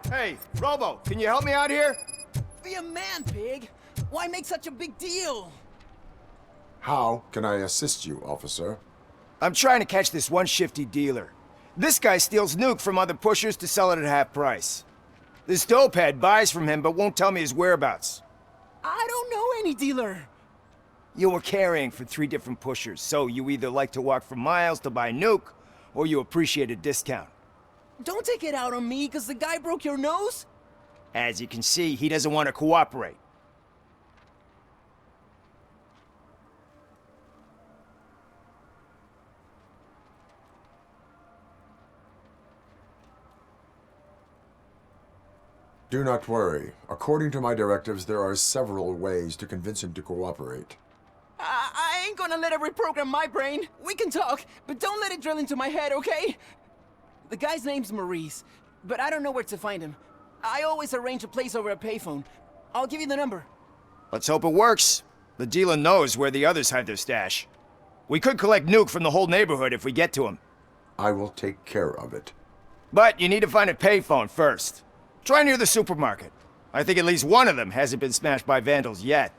Hey, Robo, can you help me out here? Be a man, Pig. Why make such a big deal? How can I assist you, officer? I'm trying to catch this one shifty dealer. This guy steals nuke from other pushers to sell it at half price. This dopehead buys from him but won't tell me his whereabouts. I don't know any dealer. You were carrying for 3 different pushers, so you either like to walk for miles to buy nuke, or you appreciate a discount. Don't take it out on me, because the guy broke your nose? As you can see, he doesn't want to cooperate. Do not worry. According to my directives, there are several ways to convince him to cooperate. I ain't gonna let it reprogram my brain. We can talk, but don't let it drill into my head, okay? The guy's name's Maurice, but I don't know where to find him. I always arrange a place over a payphone. I'll give you the number. Let's hope it works. The dealer knows where the others hide their stash. We could collect nuke from the whole neighborhood if we get to him. I will take care of it. But you need to find a payphone first. Try near the supermarket. I think at least one of them hasn't been smashed by vandals yet.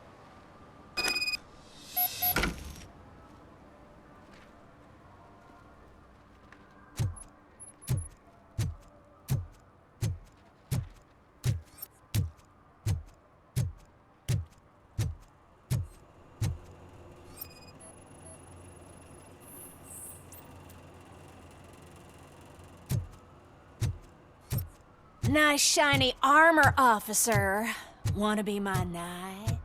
Nice shiny armor, officer. Wanna be my knight?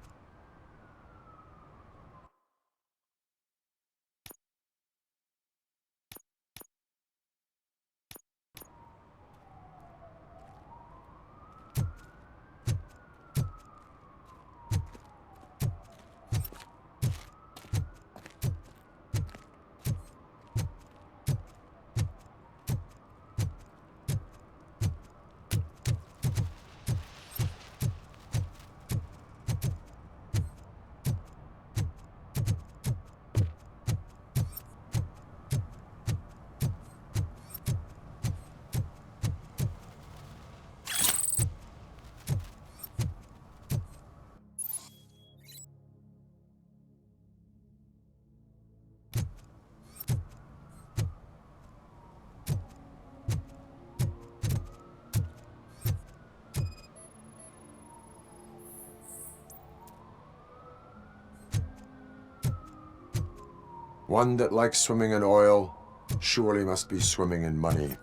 One that likes swimming in oil surely must be swimming in money.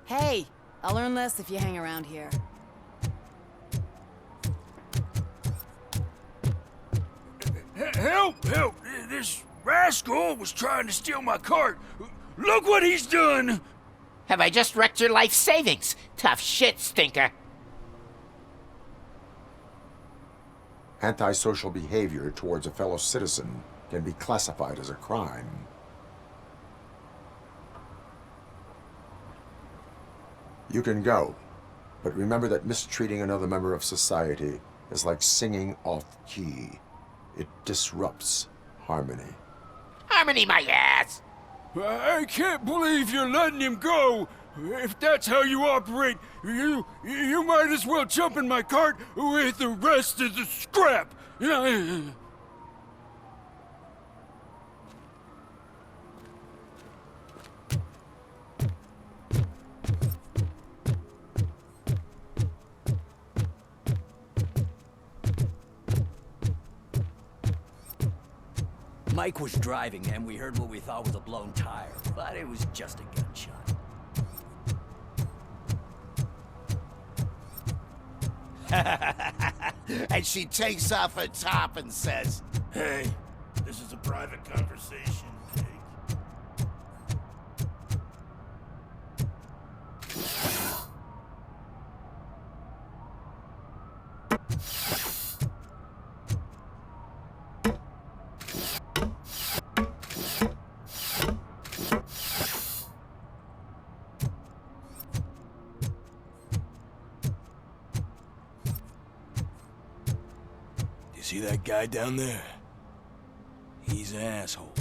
Hey, I'll learn less if you hang around here. Help! Help! This rascal was trying to steal my cart. Look what he's done! Have I just wrecked your life savings? Tough shit, stinker. Antisocial behavior towards a fellow citizen can be classified as a crime. You can go, but remember that mistreating another member of society is like singing off key. It disrupts harmony. Harmony my ass! I can't believe you're letting him go! If that's how you operate, you might as well jump in my cart with the rest of the scrap! Mike was driving and we heard what we thought was a blown tire, but it was just a gunshot. And she takes off her top and says, Hey, this is a private conversation, Pig. See that guy down there? He's an asshole.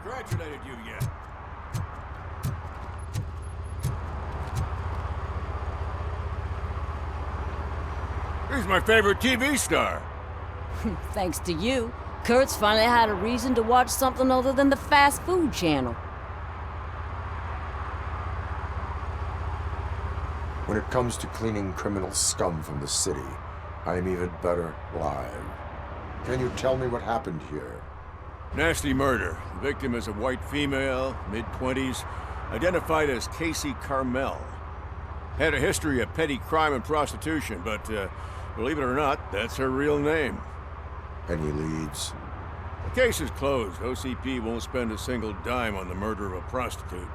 Congratulated you yet. He's my favorite TV star. Thanks to you, Kurt's finally had a reason to watch something other than the fast food channel. When it comes to cleaning criminal scum from the city, I am even better live. Can you tell me what happened here? Nasty murder. The victim is a white female, mid-20s, identified as Casey Carmel. Had a history of petty crime and prostitution, but believe it or not, that's her real name. Any leads? The case is closed. OCP won't spend a single dime on the murder of a prostitute.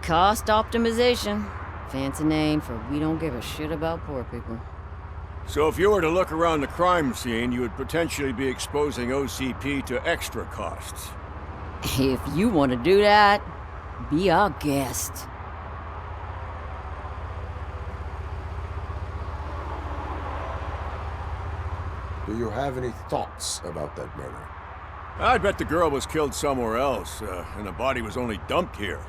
Cost optimization. Fancy name for we don't give a shit about poor people. So if you were to look around the crime scene, you would potentially be exposing OCP to extra costs. If you want to do that, be our guest. Do you have any thoughts about that murder? I'd bet the girl was killed somewhere else, and the body was only dumped here.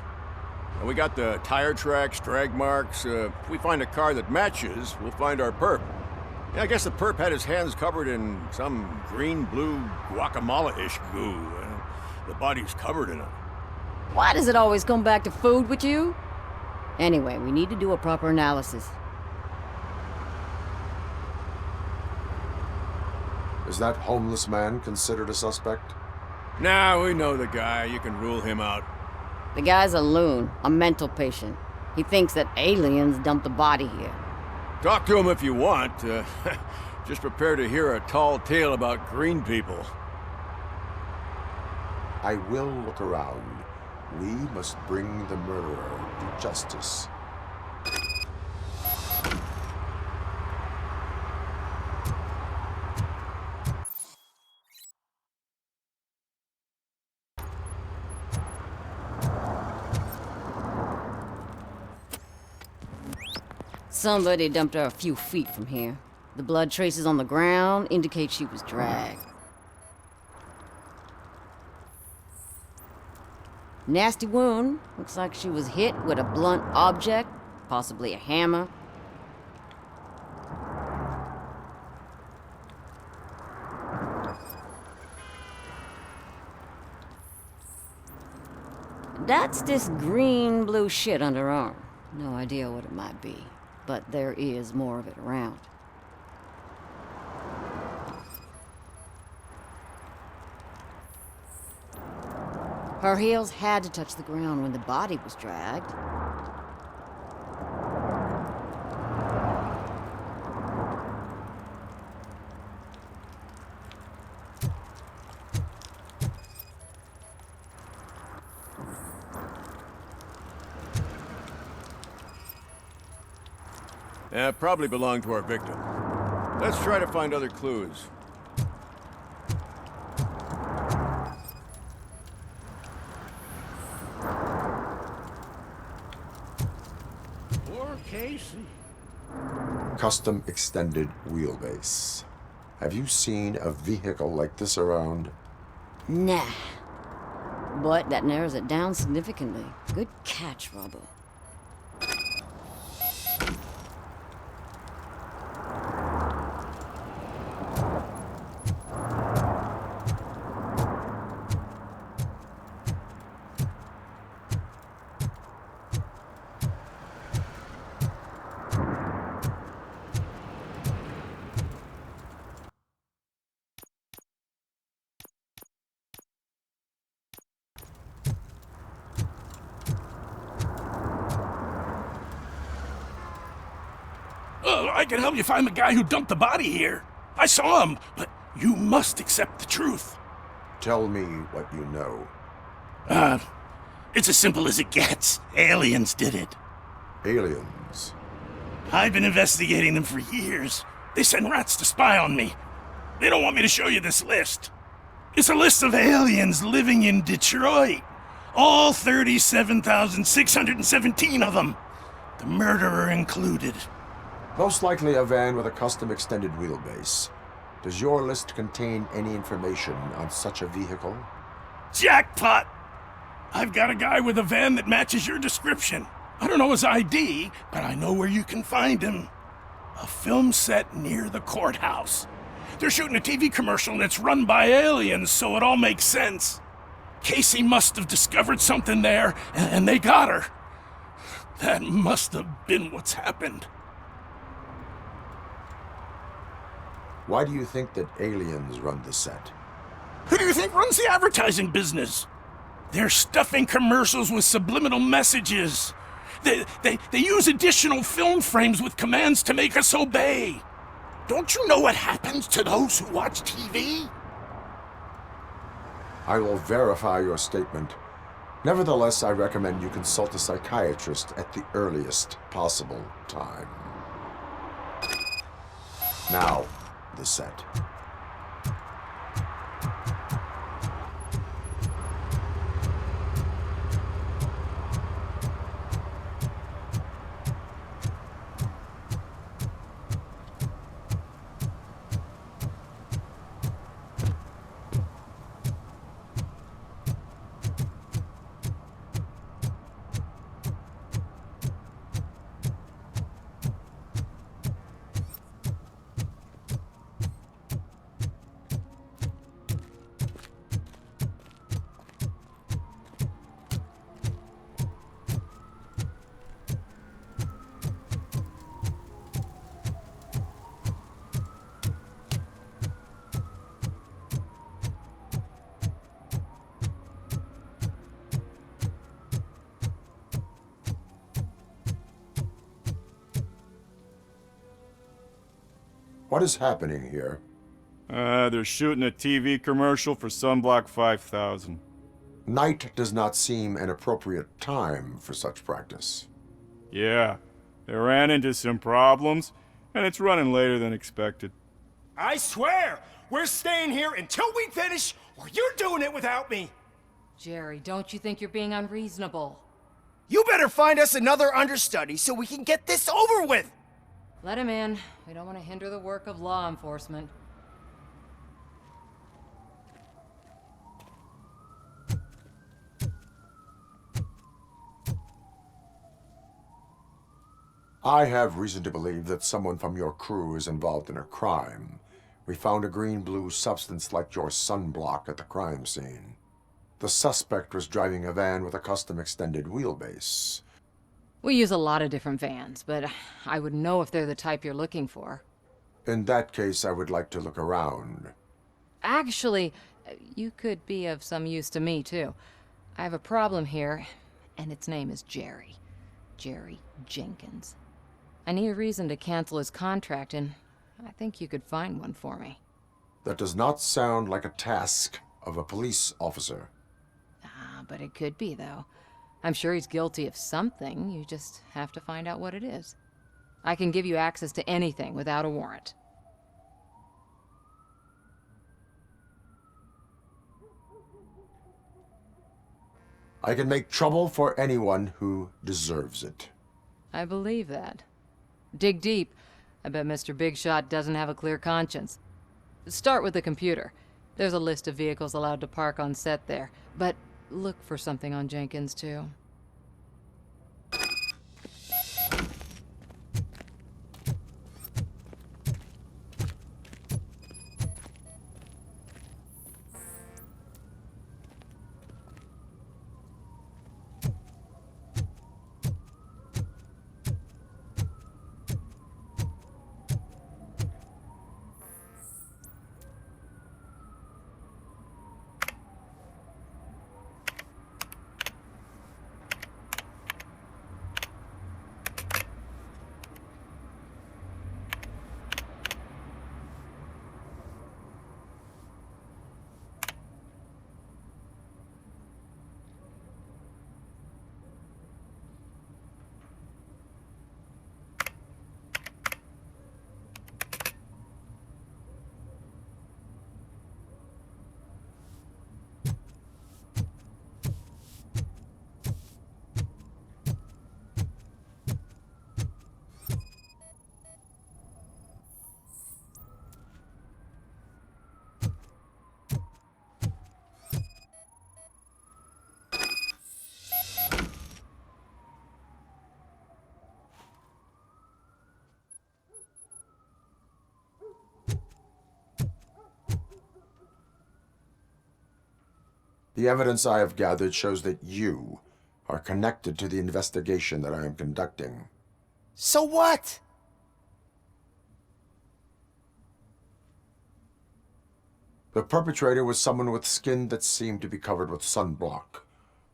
And we got the tire tracks, drag marks. If we find a car that matches, we'll find our perp. Yeah, I guess the perp had his hands covered in some green-blue guacamole-ish goo. The body's covered in it. Why does it always come back to food with you? Anyway, we need to do a proper analysis. Is that homeless man considered a suspect? Nah, we know the guy. You can rule him out. The guy's a loon, a mental patient. He thinks that aliens dumped the body here. Talk to him if you want. Just prepare to hear a tall tale about green people. I will look around. We must bring the murderer to justice. Somebody dumped her a few feet from here. The blood traces on the ground indicate she was dragged. Nasty wound. Looks like she was hit with a blunt object, possibly a hammer. That's this green-blue shit under her arm. No idea what it might be, but there is more of it around. Her heels had to touch the ground when the body was dragged. Probably belonged to our victim. Let's try to find other clues. Poor Casey. Custom extended wheelbase. Have you seen a vehicle like this around? Nah. But that narrows it down significantly. Good catch, Robo. I can help you find the guy who dumped the body here. I saw him, but you must accept the truth. Tell me what you know. It's as simple as it gets. Aliens did it. Aliens. I've been investigating them for years. They send rats to spy on me. They don't want me to show you this list. It's a list of aliens living in Detroit. All 37,617 of them. The murderer included. Most likely a van with a custom extended wheelbase. Does your list contain any information on such a vehicle? Jackpot! I've got a guy with a van that matches your description. I don't know his ID, but I know where you can find him. A film set near the courthouse. They're shooting a TV commercial and it's run by aliens, so it all makes sense. Casey must have discovered something there, and they got her. That must have been what's happened. Why do you think that aliens run the set? Who do you think runs the advertising business? They're stuffing commercials with subliminal messages. They use additional film frames with commands to make us obey. Don't you know what happens to those who watch TV? I will verify your statement. Nevertheless, I recommend you consult a psychiatrist at the earliest possible time. Now, the set. What is happening here? They're shooting a TV commercial for Sunblock 5000. Night does not seem an appropriate time for such practice. Yeah, they ran into some problems, and it's running later than expected. I swear, we're staying here until we finish, or you're doing it without me. Jerry, don't you think you're being unreasonable? You better find us another understudy so we can get this over with. Let him in. We don't want to hinder the work of law enforcement. I have reason to believe that someone from your crew is involved in a crime. We found a green-blue substance like your sunblock at the crime scene. The suspect was driving a van with a custom extended wheelbase. We use a lot of different vans, but I wouldn't know if they're the type you're looking for. In that case, I would like to look around. Actually, you could be of some use to me, too. I have a problem here, and its name is Jerry. Jerry Jenkins. I need a reason to cancel his contract, and I think you could find one for me. That does not sound like a task of a police officer. But it could be, though. I'm sure he's guilty of something. You just have to find out what it is. I can give you access to anything without a warrant. I can make trouble for anyone who deserves it. I believe that. Dig deep. I bet Mr. Big Shot doesn't have a clear conscience. Start with the computer. There's a list of vehicles allowed to park on set there, but look for something on Jenkins, too. The evidence I have gathered shows that you are connected to the investigation that I am conducting. So what? The perpetrator was someone with skin that seemed to be covered with sunblock.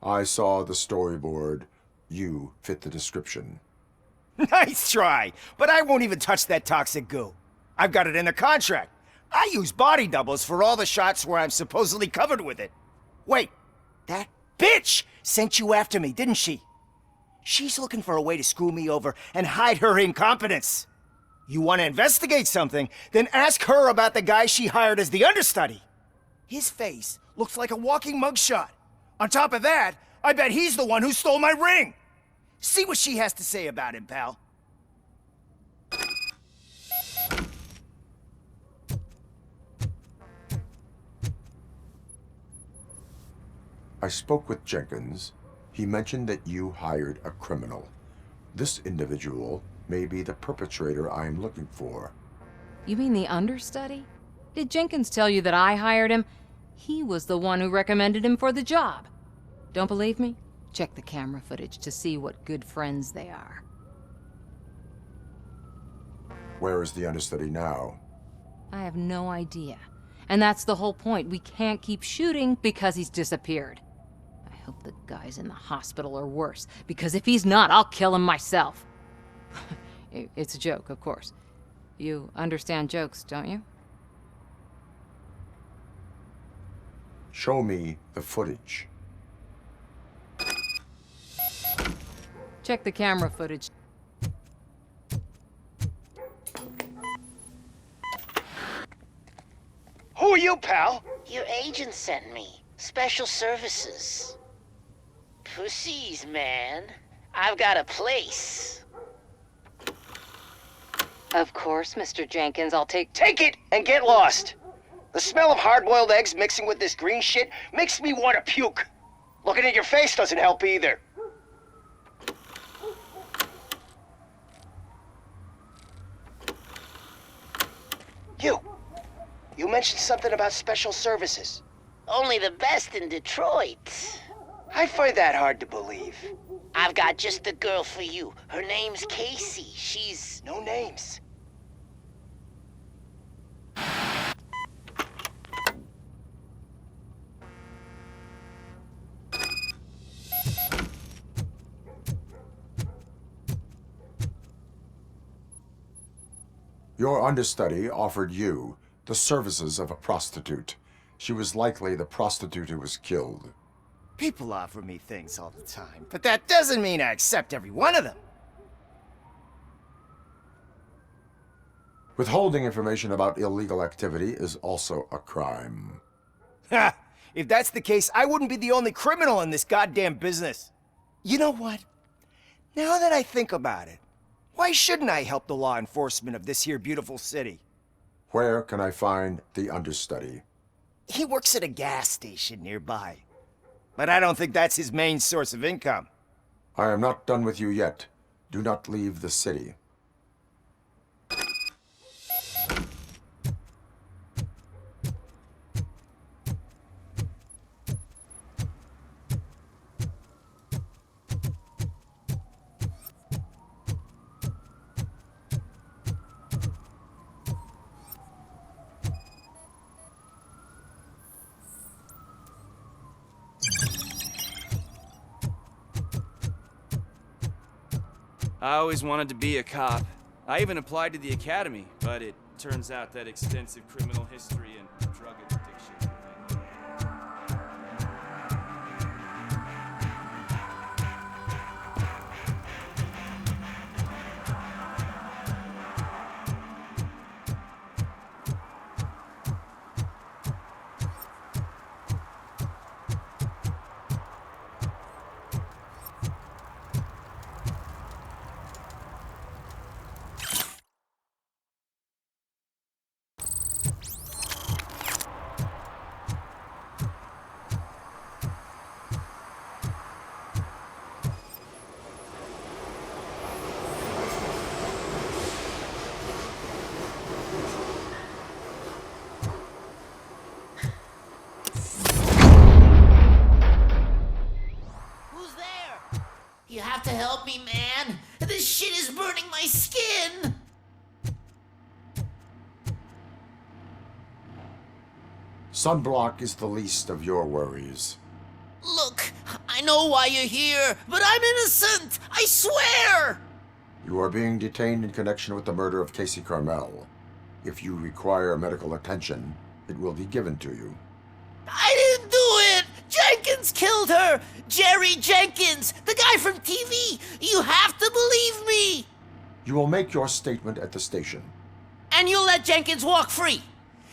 I saw the storyboard. You fit the description. Nice try, but I won't even touch that toxic goo. I've got it in the contract. I use body doubles for all the shots where I'm supposedly covered with it. Wait, that bitch sent you after me, didn't she? She's looking for a way to screw me over and hide her incompetence. You want to investigate something, then ask her about the guy she hired as the understudy. His face looks like a walking mugshot. On top of that, I bet he's the one who stole my ring. See what she has to say about him, pal. I spoke with Jenkins. He mentioned that you hired a criminal. This individual may be the perpetrator I am looking for. You mean the understudy? Did Jenkins tell you that I hired him? He was the one who recommended him for the job. Don't believe me? Check the camera footage to see what good friends they are. Where is the understudy now? I have no idea. And that's the whole point. We can't keep shooting because he's disappeared. I hope the guy's in the hospital or worse, because if he's not, I'll kill him myself. It's a joke, of course. You understand jokes, don't you? Show me the footage. Check the camera footage. Who are you, pal? Your agent sent me. Special services. Pussies, man. I've got a place. Of course, Mr. Jenkins, I'll take... Take it and get lost. The smell of hard-boiled eggs mixing with this green shit makes me want to puke. Looking at your face doesn't help either. You mentioned something about special services. Only the best in Detroit. I find that hard to believe. I've got just the girl for you. Her name's Casey. She's... No names. Your understudy offered you the services of a prostitute. She was likely the prostitute who was killed. People offer me things all the time, but that doesn't mean I accept every one of them. Withholding information about illegal activity is also a crime. Ha! If that's the case, I wouldn't be the only criminal in this goddamn business. You know what? Now that I think about it, why shouldn't I help the law enforcement of this here beautiful city? Where can I find the understudy? He works at a gas station nearby. But I don't think that's his main source of income. I am not done with you yet. Do not leave the city. I always wanted to be a cop. I even applied to the academy, but it turns out that extensive criminal history and drug addiction. to help me, man. This shit is burning my skin. Sunblock is the least of your worries. Look, I know why you're here, but I'm innocent. I swear. You are being detained in connection with the murder of Casey Carmel. If you require medical attention, it will be given to you. I didn't do it! Jenkins killed her! Jerry Jenkins, the guy from TV! You have to believe me! You will make your statement at the station. And you'll let Jenkins walk free!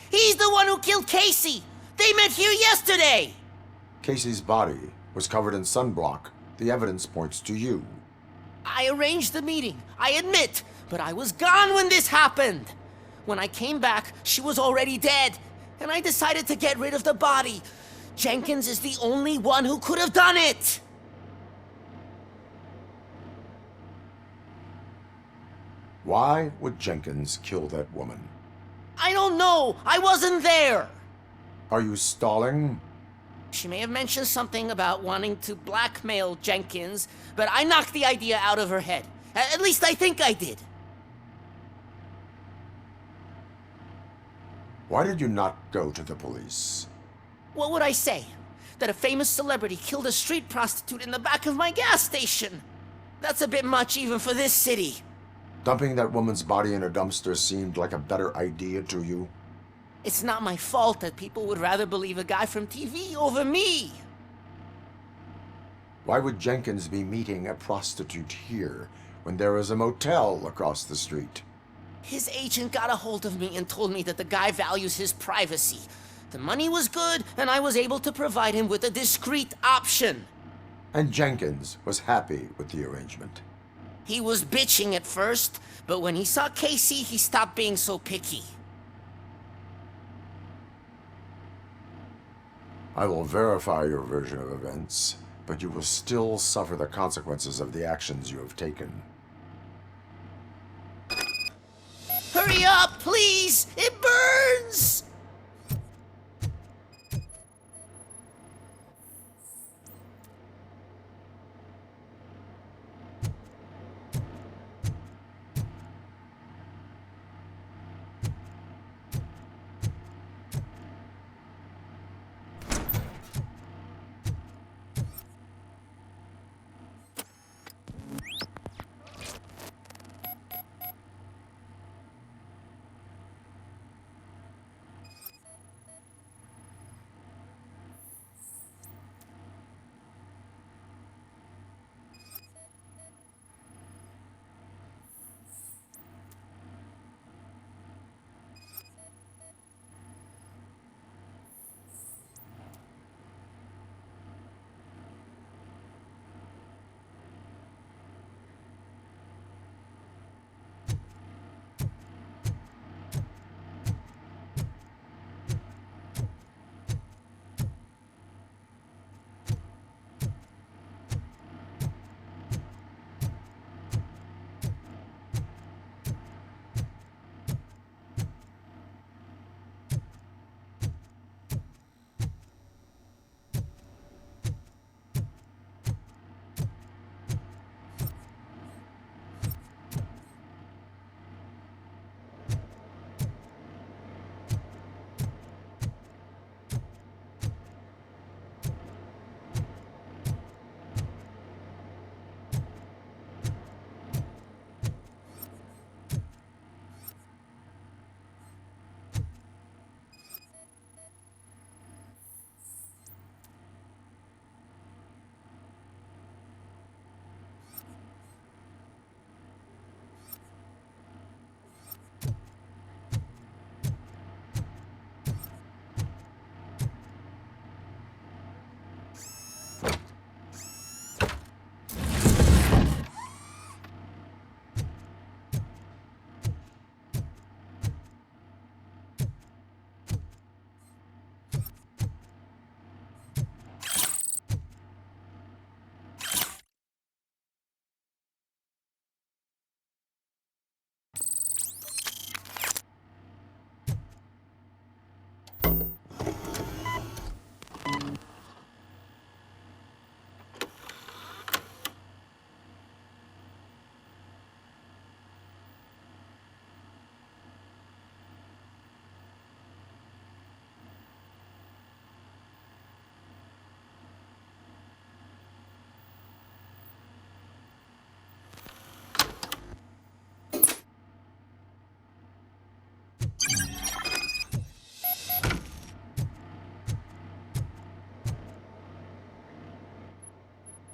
He's the one who killed Casey! They met here yesterday! Casey's body was covered in sunblock. The evidence points to you. I arranged the meeting, I admit, but I was gone when this happened. When I came back, she was already dead, and I decided to get rid of the body. Jenkins is the only one who could have done it! Why would Jenkins kill that woman? I don't know! I wasn't there! Are you stalling? She may have mentioned something about wanting to blackmail Jenkins, but I knocked the idea out of her head. At least I think I did. Why did you not go to the police? What would I say? That a famous celebrity killed a street prostitute in the back of my gas station? That's a bit much even for this city. Dumping that woman's body in a dumpster seemed like a better idea to you? It's not my fault that people would rather believe a guy from TV over me. Why would Jenkins be meeting a prostitute here when there is a motel across the street? His agent got a hold of me and told me that the guy values his privacy. The money was good, and I was able to provide him with a discreet option. And Jenkins was happy with the arrangement. He was bitching at first, but when he saw Casey, he stopped being so picky. I will verify your version of events, but you will still suffer the consequences of the actions you have taken. Hurry up, please! It burns!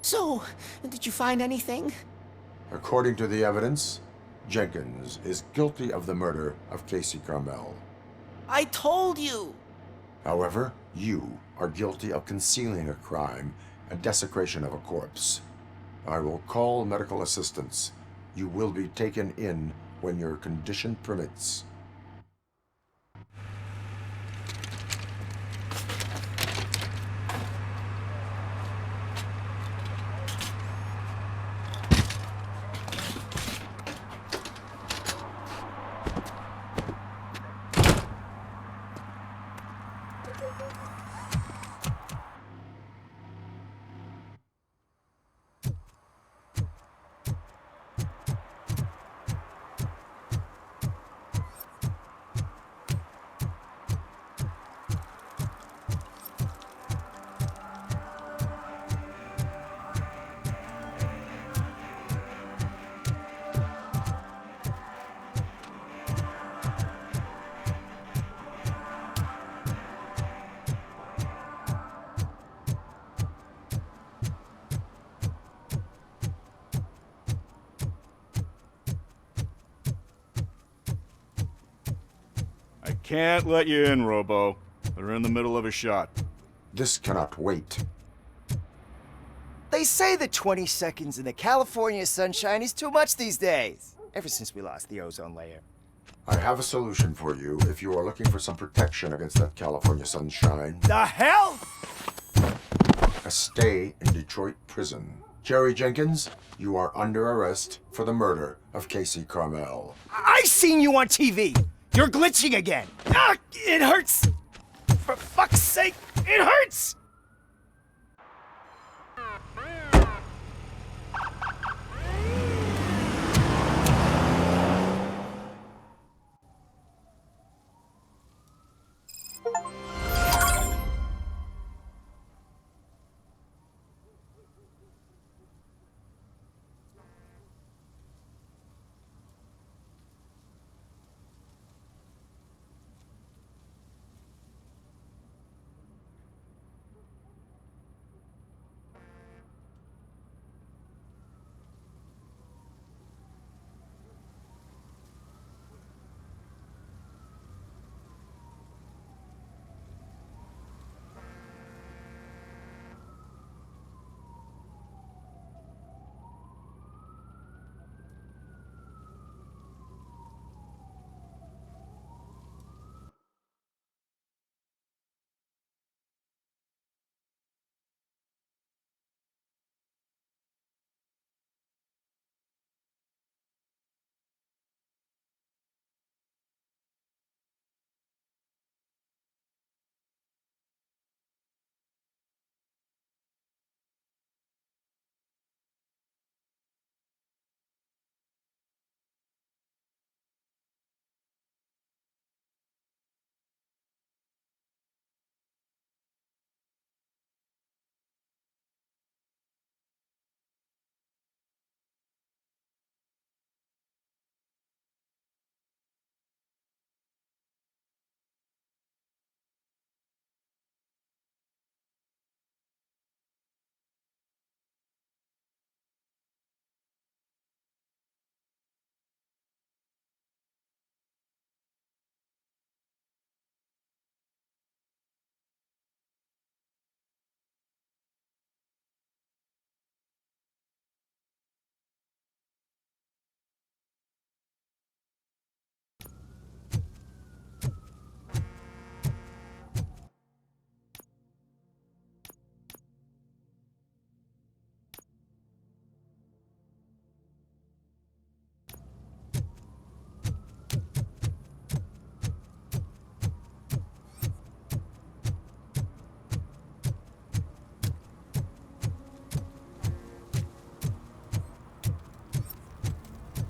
So, did you find anything? According to the evidence, Jenkins is guilty of the murder of Casey Carmel. I told you! However, you are guilty of concealing a crime and desecration of a corpse. I will call medical assistance. You will be taken in when your condition permits. I can't let you in, Robo. They're in the middle of a shot. This cannot wait. They say that 20 seconds in the California sunshine is too much these days. Ever since we lost the ozone layer. I have a solution for you if you are looking for some protection against that California sunshine. The hell? A stay in Detroit prison. Jerry Jenkins, you are under arrest for the murder of Casey Carmel. I seen you on TV. You're glitching again. Ah, it hurts. For fuck's sake, it hurts.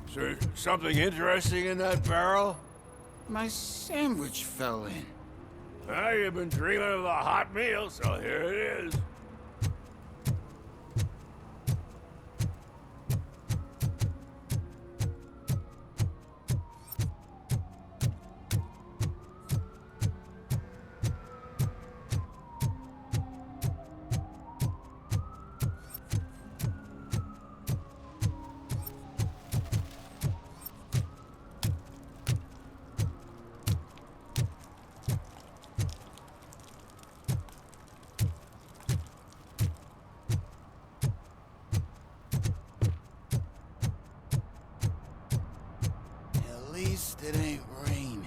Is there something interesting in that barrel? My sandwich fell in. Well, you've been dreaming of a hot meal, so here it is. Except it ain't raining.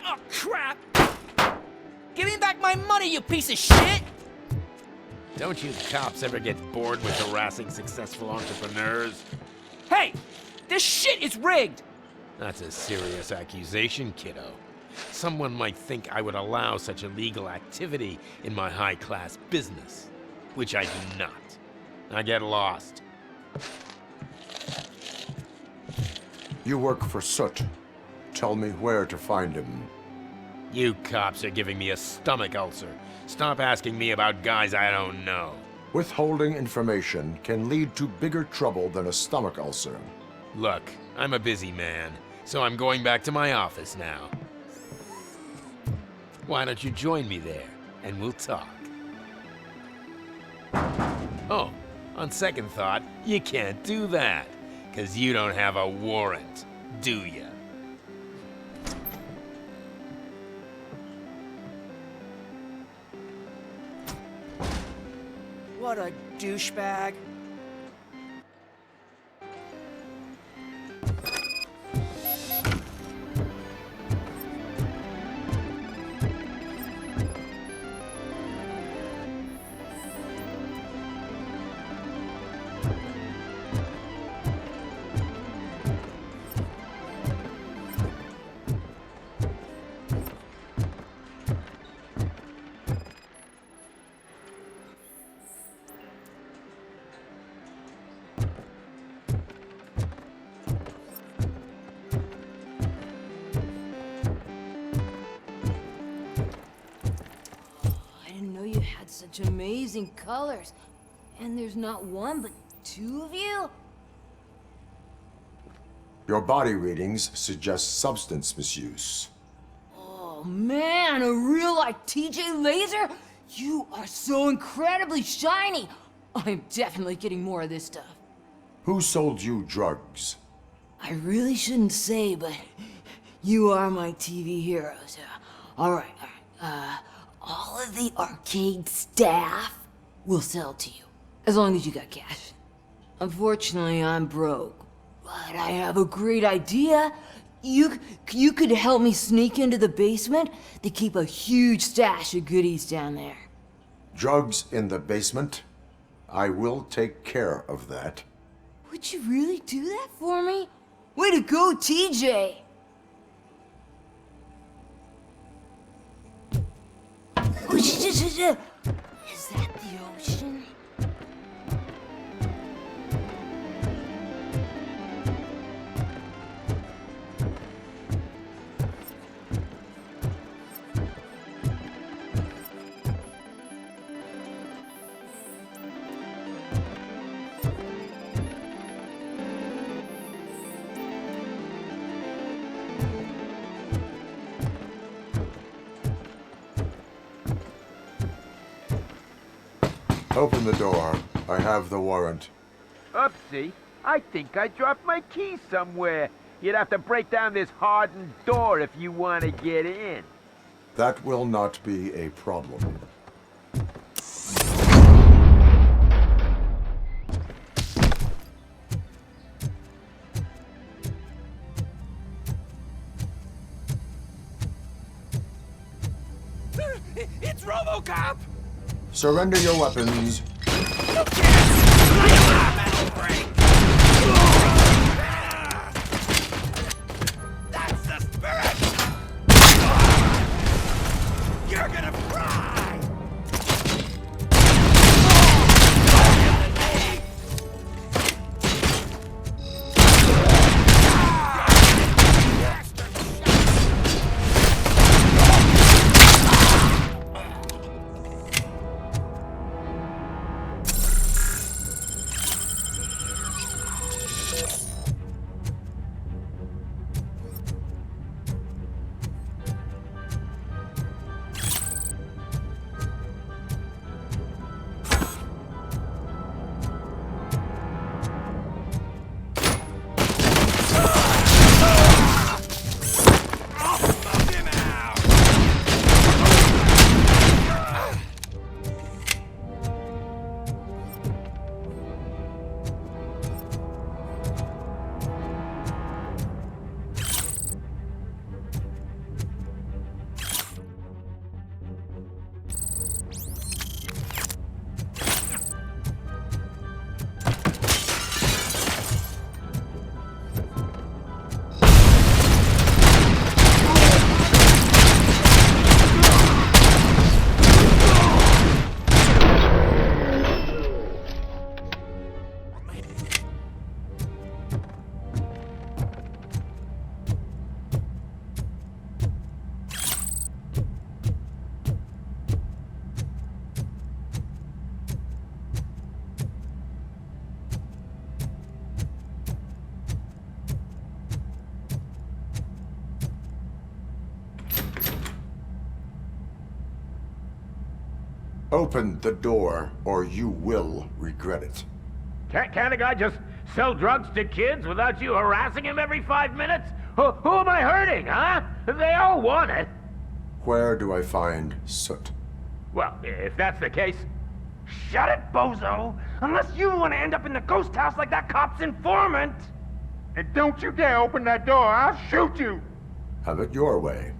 Oh, crap! Give me back my money, you piece of shit! Don't you cops ever get bored with harassing successful entrepreneurs? Hey! This shit is rigged! That's a serious accusation, kiddo. Someone might think I would allow such illegal activity in my high-class business, which I do not. Now get lost. You work for Soot. Tell me where to find him. You cops are giving me a stomach ulcer. Stop asking me about guys I don't know. Withholding information can lead to bigger trouble than a stomach ulcer. Look, I'm a busy man, so I'm going back to my office now. Why don't you join me there, and we'll talk. Oh, on second thought, you can't do that, 'cause you don't have a warrant, do ya? What a douchebag. Such amazing colors. And there's not one, but two of you? Your body readings suggest substance misuse. Oh man, a real like TJ Laser? You are so incredibly shiny. I'm definitely getting more of this stuff. Who sold you drugs? I really shouldn't say, but you are my TV heroes. All right. All of the arcade staff will sell to you, as long as you got cash. Unfortunately, I'm broke, but I have a great idea. You could help me sneak into the basement. They keep a huge stash of goodies down there. Drugs in the basement? I will take care of that. Would you really do that for me? Way to go, TJ! Oh, is that the ocean? Open the door. I have the warrant. Upsie, I think I dropped my keys somewhere. You'd have to break down this hardened door if you want to get in. That will not be a problem. It's RoboCop! Surrender your weapons. That's the spirit! You're gonna fry! Open the door, or you will regret it. Can't a guy just sell drugs to kids without you harassing him every 5 minutes? Who am I hurting, huh? They all want it. Where do I find Soot? Well, if that's the case, shut it, bozo! Unless you want to end up in the ghost house like that cop's informant! And don't you dare open that door, I'll shoot you! Have it your way.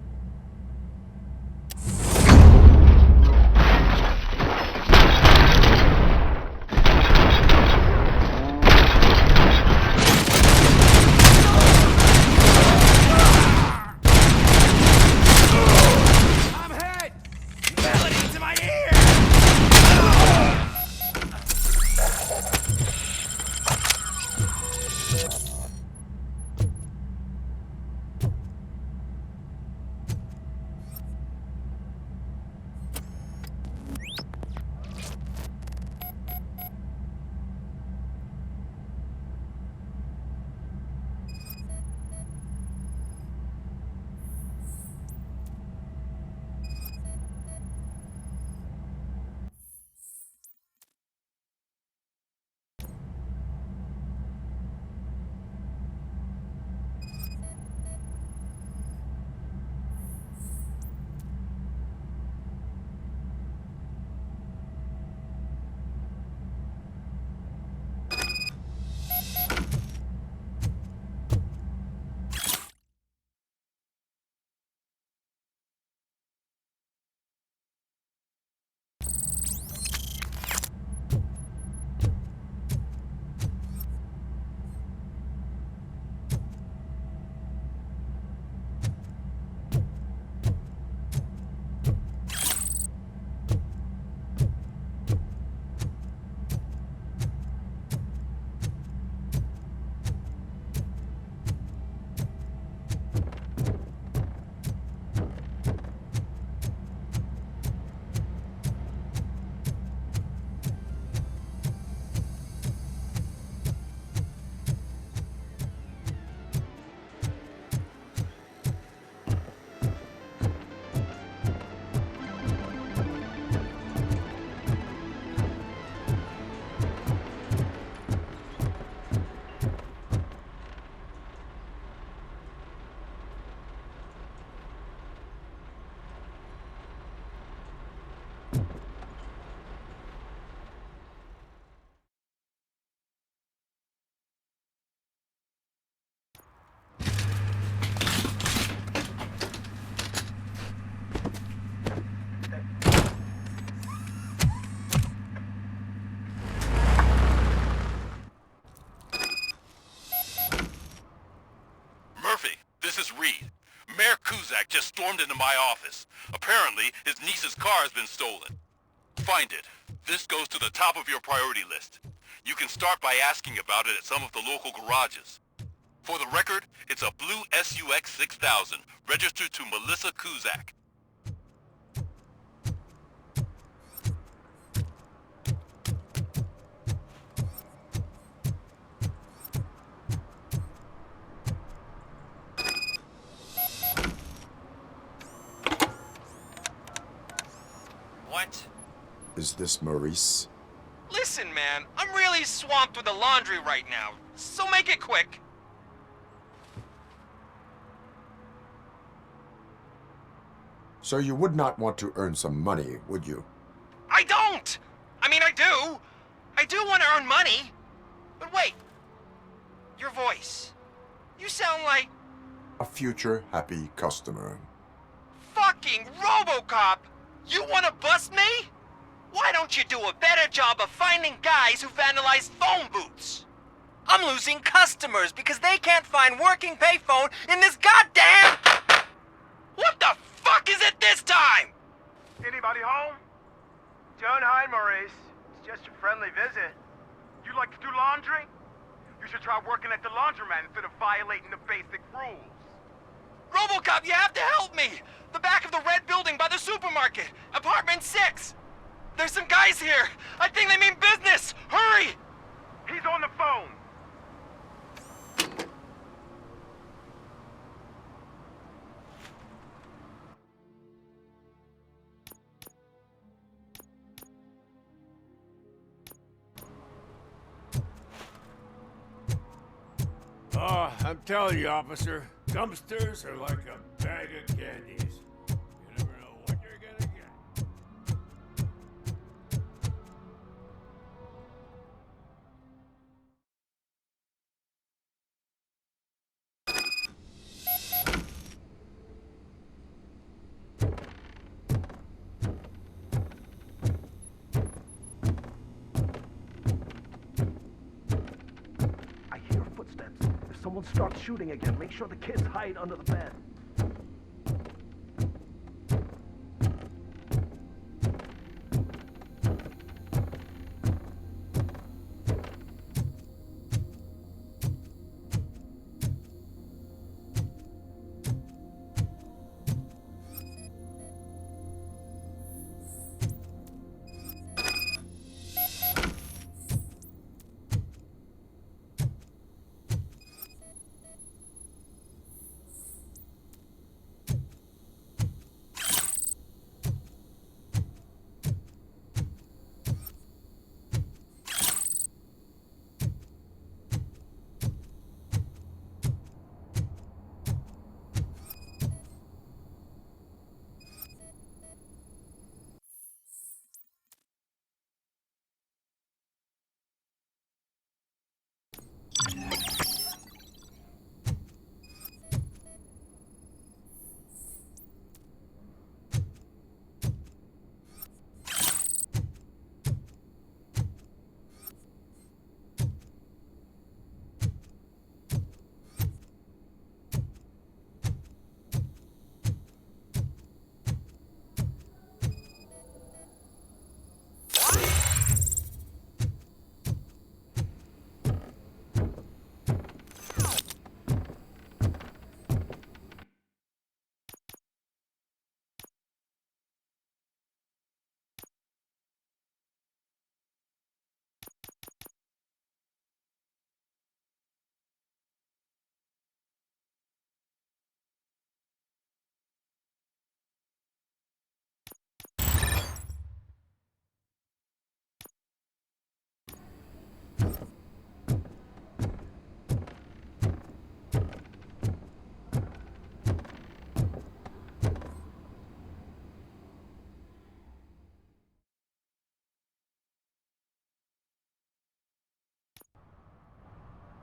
just stormed into my office. Apparently, his niece's car has been stolen. Find it. This goes to the top of your priority list. You can start by asking about it at some of the local garages. For the record, it's a blue SUX 6000, registered to Melissa Kuzak. What? Is this Maurice? Listen, man, I'm really swamped with the laundry right now, so make it quick. So you would not want to earn some money, would you? I don't! I mean, I do. I do want to earn money. But wait. Your voice. You sound like... A future happy customer. fucking RoboCop! You want to bust me? Why don't you do a better job of finding guys who vandalize phone booths? I'm losing customers because they can't find working payphone in this goddamn... What the fuck is it this time? Anybody home? Don't hide, Maurice. It's just a friendly visit. You like to do laundry? You should try working at the laundromat instead of violating the basic rules. RoboCop, you have to help me! The back of the red building by the supermarket. Apartment 6. There's some guys here. I think they mean business. Hurry! He's on the phone. Oh, I'm telling you, officer, dumpsters are like a bag of candies. You never know what you're gonna get. I hear footsteps. If someone starts shooting again, make sure the kids hide under the bed.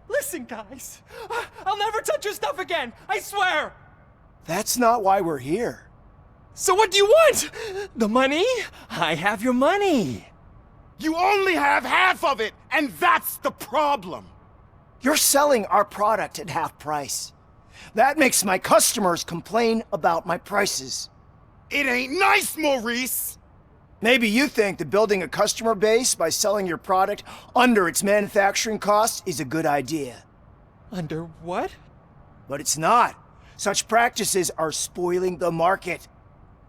Listen, guys. I'll never touch your stuff again. I swear. That's not why we're here. So what do you want? The money? I have your money. You only have half of it, and that's the problem. You're selling our product at half price. That makes my customers complain about my prices. It ain't nice, Maurice! Maybe you think that building a customer base by selling your product under its manufacturing costs is a good idea. Under what? But it's not. Such practices are spoiling the market.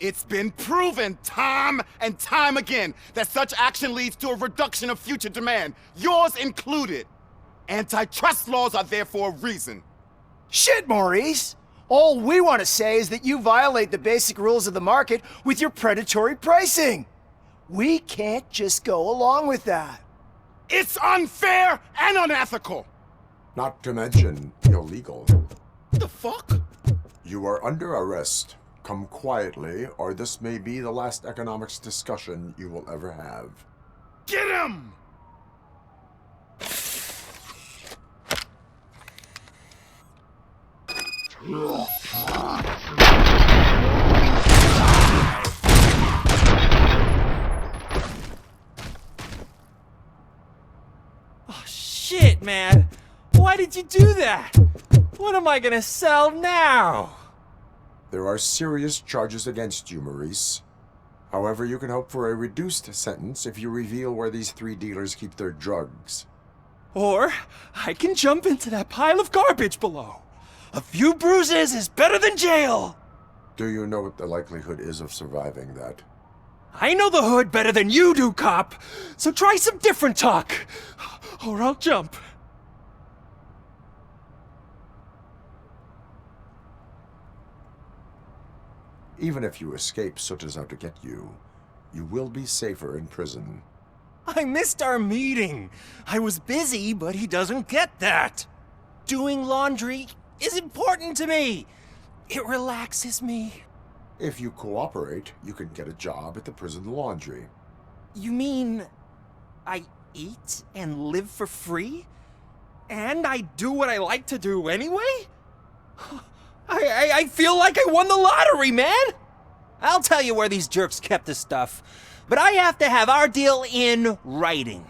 It's been proven time and time again that such action leads to a reduction of future demand, yours included. Antitrust laws are there for a reason. Shit, Maurice! All we want to say is that you violate the basic rules of the market with your predatory pricing. We can't just go along with that. It's unfair and unethical! Not to mention illegal. The fuck? You are under arrest. Come quietly, or this may be the last economics discussion you will ever have. Get him! Oh, shit, man. Why did you do that? What am I gonna sell now? There are serious charges against you, Maurice. However, you can hope for a reduced sentence if you reveal where these 3 dealers keep their drugs. Or I can jump into that pile of garbage below. A few bruises is better than jail. Do you know what the likelihood is of surviving that? I know the hood better than you do, cop. So try some different talk, or I'll jump. Even if you escape Soot is out to get you, you will be safer in prison. I missed our meeting. I was busy, but he doesn't get that. Doing laundry is important to me. It relaxes me. If you cooperate, you can get a job at the prison laundry. You mean I eat and live for free? And I do what I like to do anyway? I feel like I won the lottery, man! I'll tell you where these jerks kept the stuff, but I have to have our deal in writing.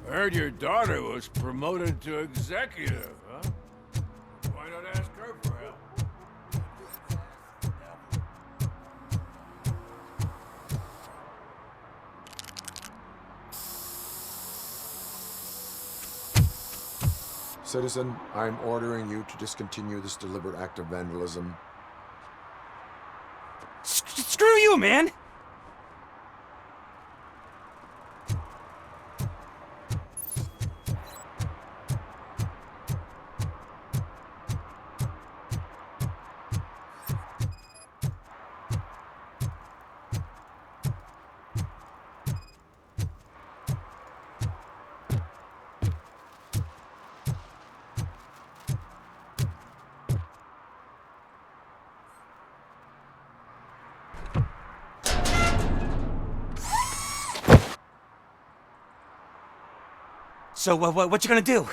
Heard your daughter was promoted to executive, huh? Why not ask her for help? Citizen, I'm ordering you to discontinue this deliberate act of vandalism. Screw you, man! So, what you gonna do?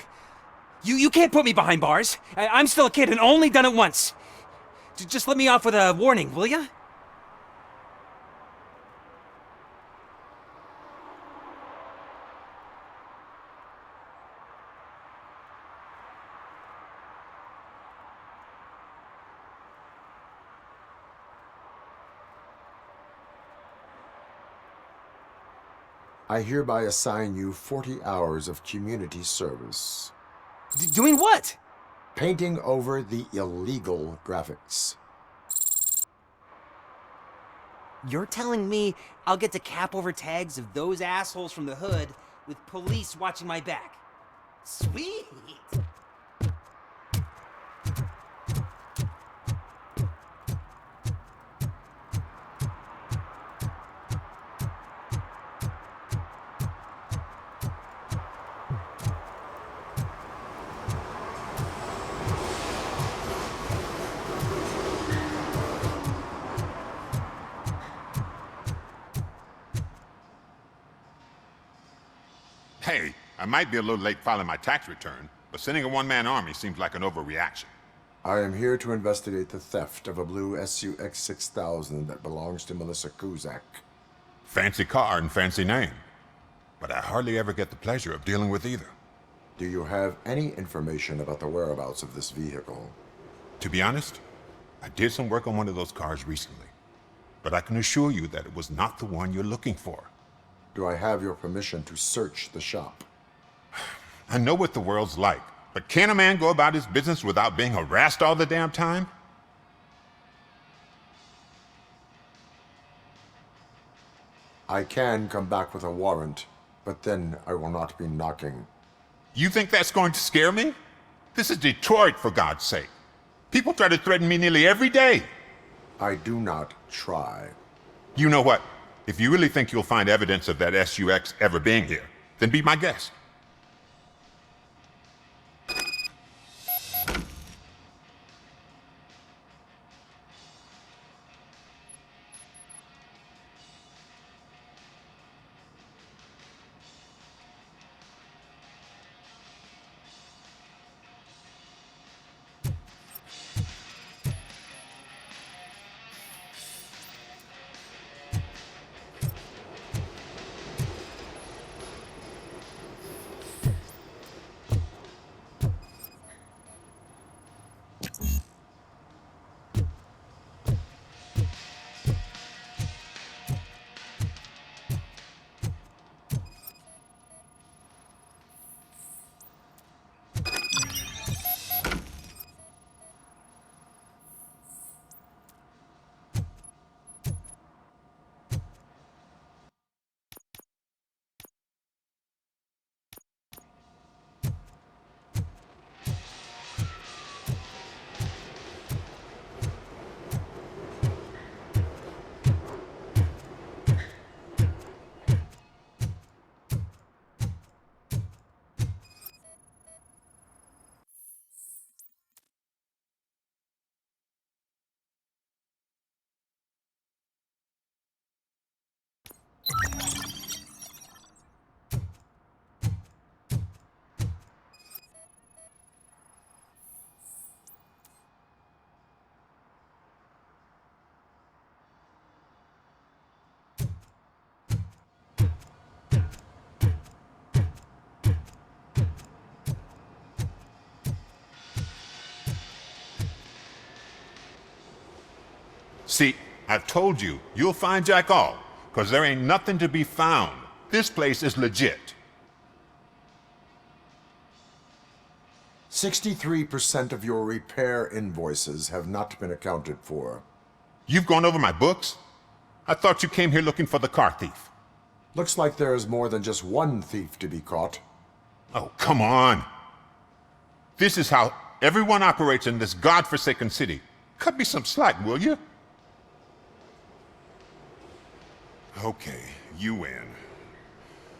You can't put me behind bars. I'm still a kid and only done it once. Just let me off with a warning, will ya? I hereby assign you 40 hours of community service. Doing what? Painting over the illegal graphics. You're telling me I'll get to cap over tags of those assholes from the hood with police watching my back? Sweet! Hey, I might be a little late filing my tax return, but sending a one-man army seems like an overreaction. I am here to investigate the theft of a blue SUX 6000 that belongs to Melissa Kuzak. Fancy car and fancy name. But I hardly ever get the pleasure of dealing with either. Do you have any information about the whereabouts of this vehicle? To be honest, I did some work on one of those cars recently. But I can assure you that it was not the one you're looking for. Do I have your permission to search the shop? I know what the world's like, but can a man go about his business without being harassed all the damn time? I can come back with a warrant, but then I will not be knocking. You think that's going to scare me? This is Detroit, for God's sake. People try to threaten me nearly every day. I do not try. You know what? If you really think you'll find evidence of that SUX ever being here, then be my guest. See, I've told you, you'll find Jack all, because there ain't nothing to be found. This place is legit. 63% of your repair invoices have not been accounted for. You've gone over my books? I thought you came here looking for the car thief. Looks like there's more than just one thief to be caught. Oh, come on. This is how everyone operates in this godforsaken city. Cut me some slack, will you? Okay, you win.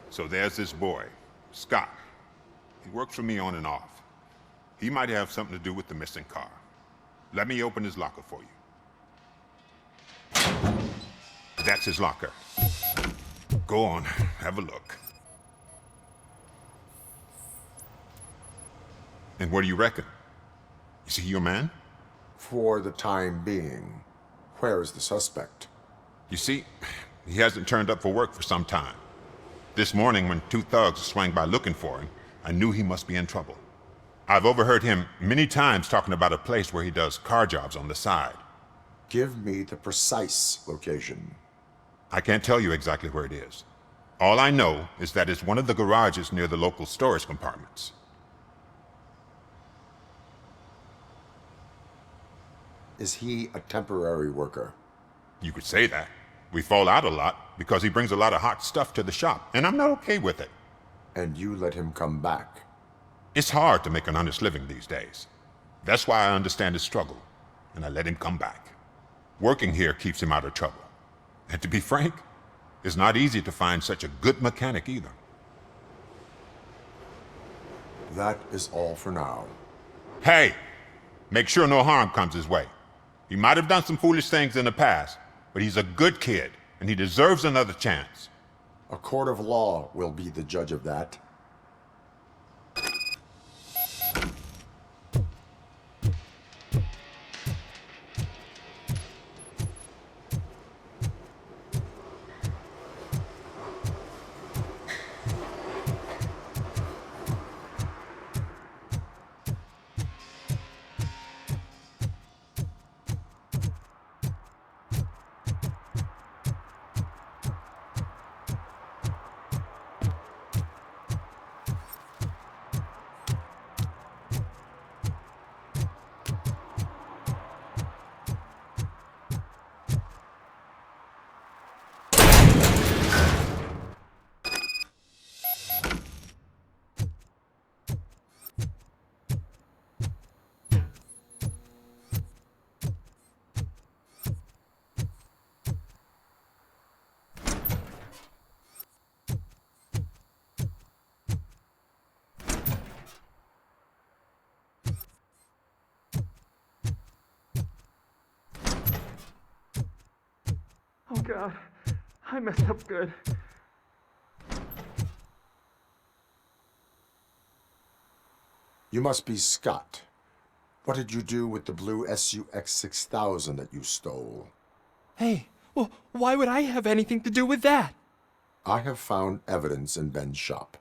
So there's this boy, Scott. He works for me on and off. He might have something to do with the missing car. Let me open his locker for you. That's his locker. Go on, have a look. And what do you reckon? Is he your man? For the time being. Where is the suspect? You see, he hasn't turned up for work for some time. This morning, when two thugs swang by looking for him, I knew he must be in trouble. I've overheard him many times talking about a place where he does car jobs on the side. Give me the precise location. I can't tell you exactly where it is. All I know is that it's one of the garages near the local storage compartments. Is he a temporary worker? You could say that. We fall out a lot because he brings a lot of hot stuff to the shop, and I'm not okay with it. And you let him come back? It's hard to make an honest living these days. That's why I understand his struggle, and I let him come back. Working here keeps him out of trouble. And to be frank, it's not easy to find such a good mechanic either. That is all for now. Hey! Make sure no harm comes his way. He might have done some foolish things in the past, but he's a good kid, and he deserves another chance. A court of law will be the judge of that. Oh God, I messed up good. You must be Scott. What did you do with the blue SUX 6000 that you stole? Hey, well, why would I have anything to do with that? I have found evidence in Ben's shop.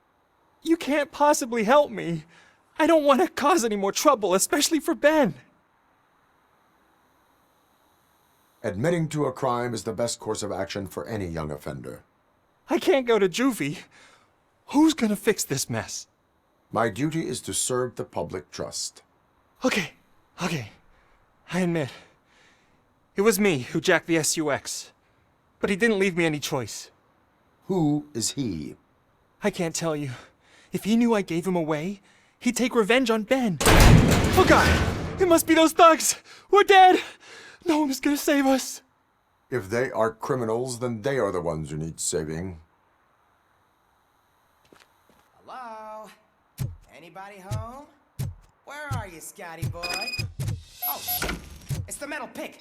You can't possibly help me. I don't want to cause any more trouble, especially for Ben. Admitting to a crime is the best course of action for any young offender. I can't go to juvie. Who's gonna fix this mess? My duty is to serve the public trust. Okay. I admit. It was me who jacked the SUX. But he didn't leave me any choice. Who is he? I can't tell you. If he knew I gave him away, he'd take revenge on Ben. Oh God! It must be those thugs! We're dead! No one is gonna save us. If they are criminals, then they are the ones who need saving. Hello? Anybody home? Where are you, Scotty boy? Oh, shit. It's the metal pig.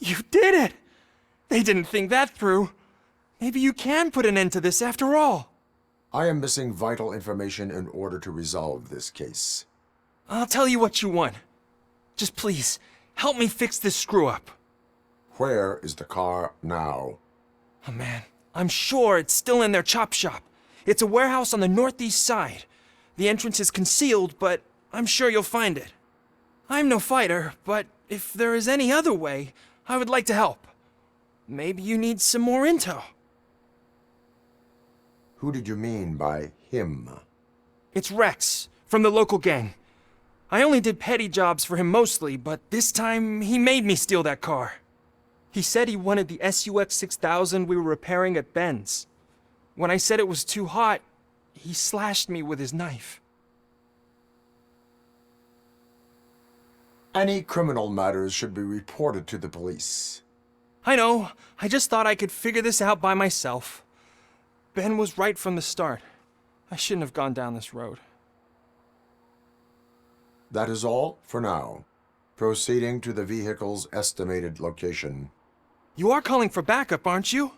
You did it! They didn't think that through. Maybe you can put an end to this after all. I am missing vital information in order to resolve this case. I'll tell you what you want. Just please, help me fix this screw-up. Where is the car now? Oh man, I'm sure it's still in their chop shop. It's a warehouse on the northeast side. The entrance is concealed, but I'm sure you'll find it. I'm no fighter, but if there is any other way, I would like to help. Maybe you need some more intel. Who did you mean by him? It's Rex, from the local gang. I only did petty jobs for him mostly, but this time he made me steal that car. He said he wanted the SUX 6000 we were repairing at Ben's. When I said it was too hot, he slashed me with his knife. Any criminal matters should be reported to the police. I know. I just thought I could figure this out by myself. Ben was right from the start. I shouldn't have gone down this road. That is all for now. Proceeding to the vehicle's estimated location. You are calling for backup, aren't you?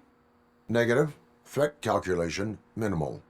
Negative. Threat calculation minimal.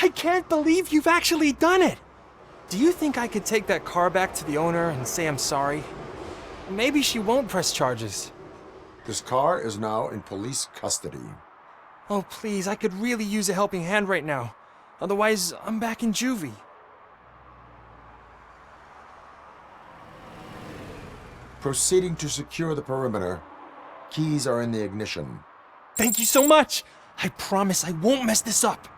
I can't believe you've actually done it! Do you think I could take that car back to the owner and say I'm sorry? Maybe she won't press charges. This car is now in police custody. Oh, please, I could really use a helping hand right now. Otherwise, I'm back in juvie. Proceeding to secure the perimeter. Keys are in the ignition. Thank you so much! I promise I won't mess this up.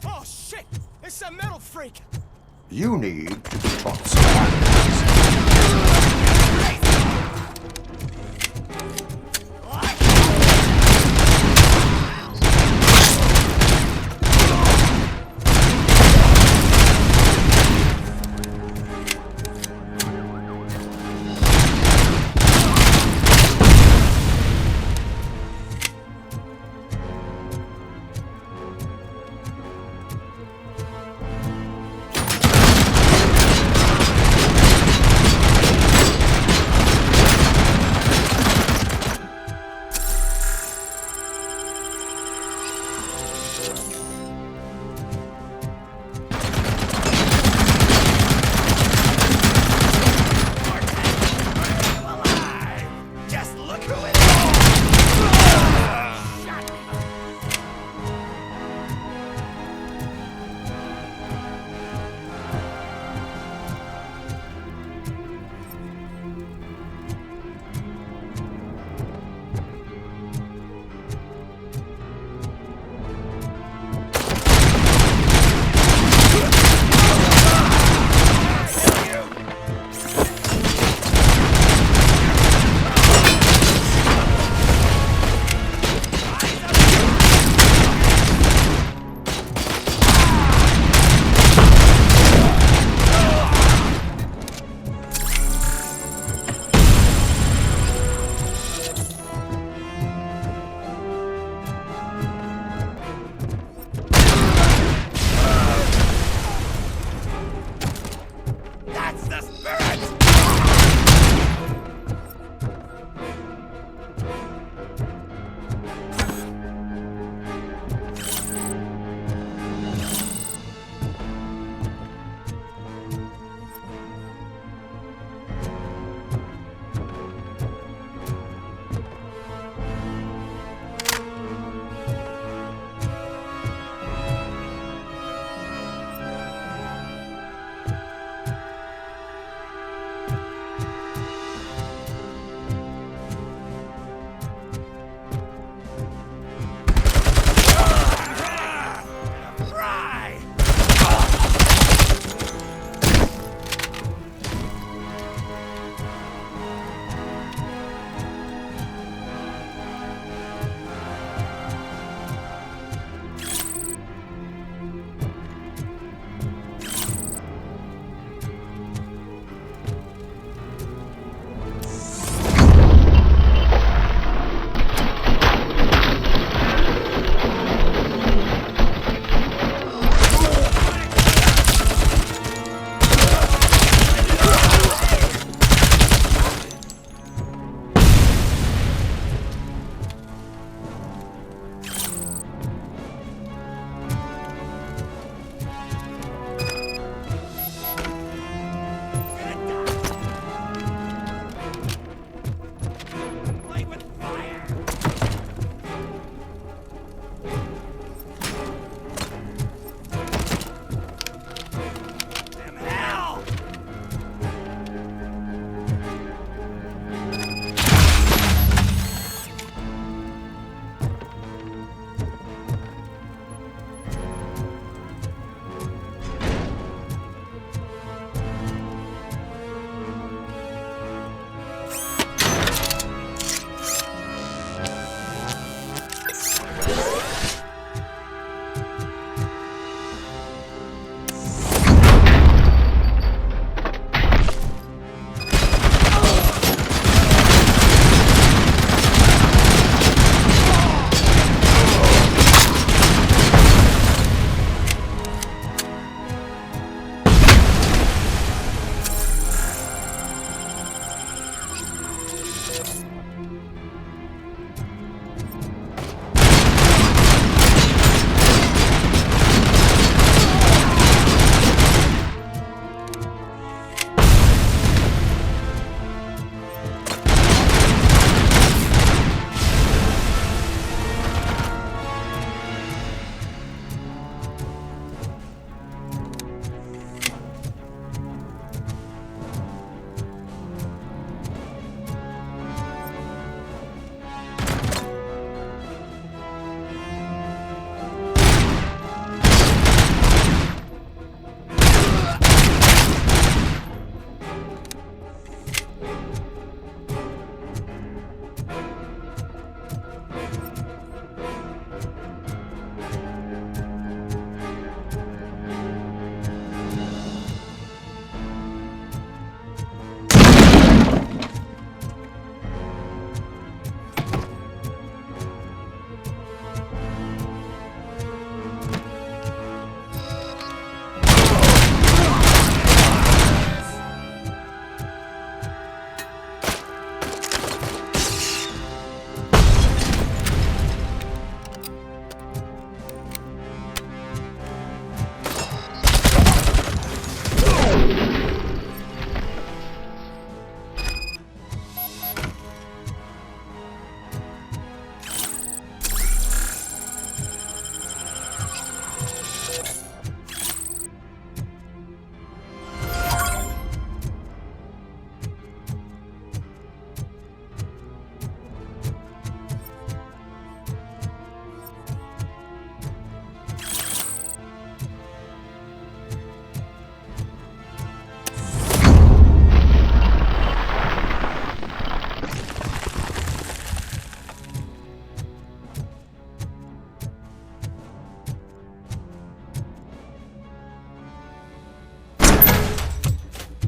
Oh shit! It's a metal freak! You need to be taught some manners.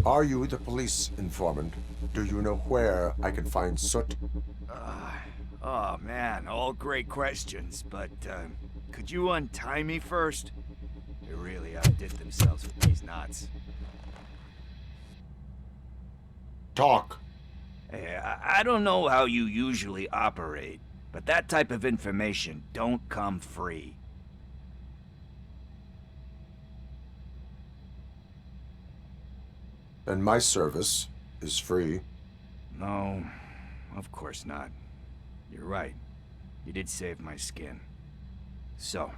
Are you the police informant? Do you know where I can find Soot? Oh man, all great questions, but could you untie me first? They really outdid themselves with these knots. Talk. Hey, I don't know how you usually operate, but that type of information don't come free. And my service is free. No, of course not. You're right. You did save my skin. So,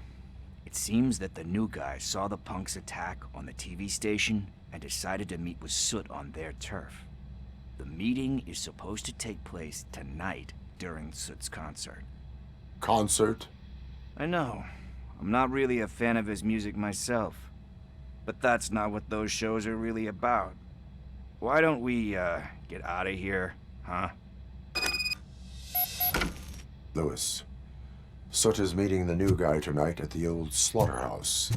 it seems that the new guy saw the punks attack on the TV station and decided to meet with Soot on their turf. The meeting is supposed to take place tonight during Soot's concert. Concert? I know. I'm not really a fan of his music myself. But that's not what those shows are really about. Why don't we, get out of here, huh? Lewis, Soot is meeting the new guy tonight at the old slaughterhouse.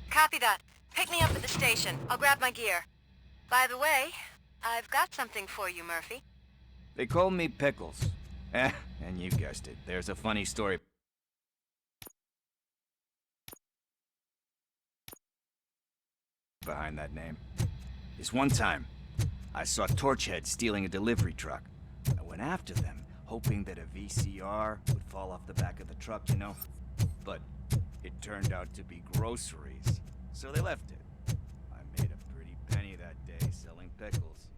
Copy that. Pick me up at the station. I'll grab my gear. By the way, I've got something for you, Murphy. They call me Pickles. And you guessed it. There's a funny story behind that name. This one time, I saw Torchhead stealing a delivery truck. I went after them, hoping that a VCR would fall off the back of the truck, you know? But it turned out to be groceries, so they left it. I made a pretty penny that day selling pickles.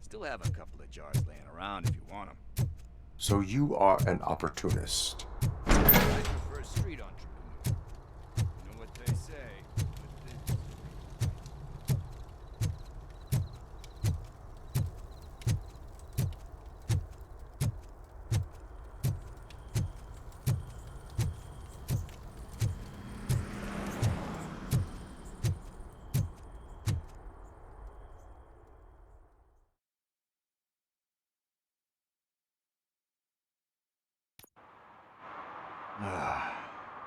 Still have a couple of jars laying around if you want them. So you are an opportunist. I prefer street entrepreneur. You know what they say.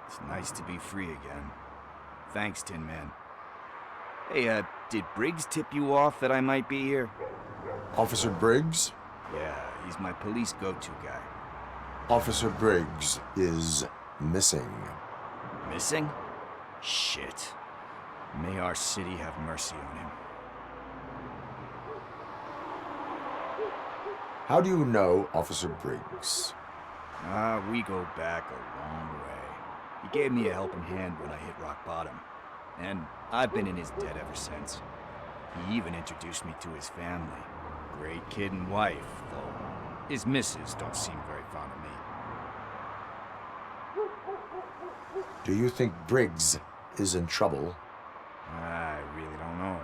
It's nice to be free again. Thanks, Tin Man. Hey, did Briggs tip you off that I might be here? Officer Briggs? Yeah, he's my police go-to guy. Officer Briggs is missing. Missing? Shit. May our city have mercy on him. How do you know Officer Briggs? We go back a long way. He gave me a helping hand when I hit rock bottom. And I've been in his debt ever since. He even introduced me to his family. Great kid and wife, though his missus don't seem very fond of me. Do you think Briggs is in trouble? I really don't know.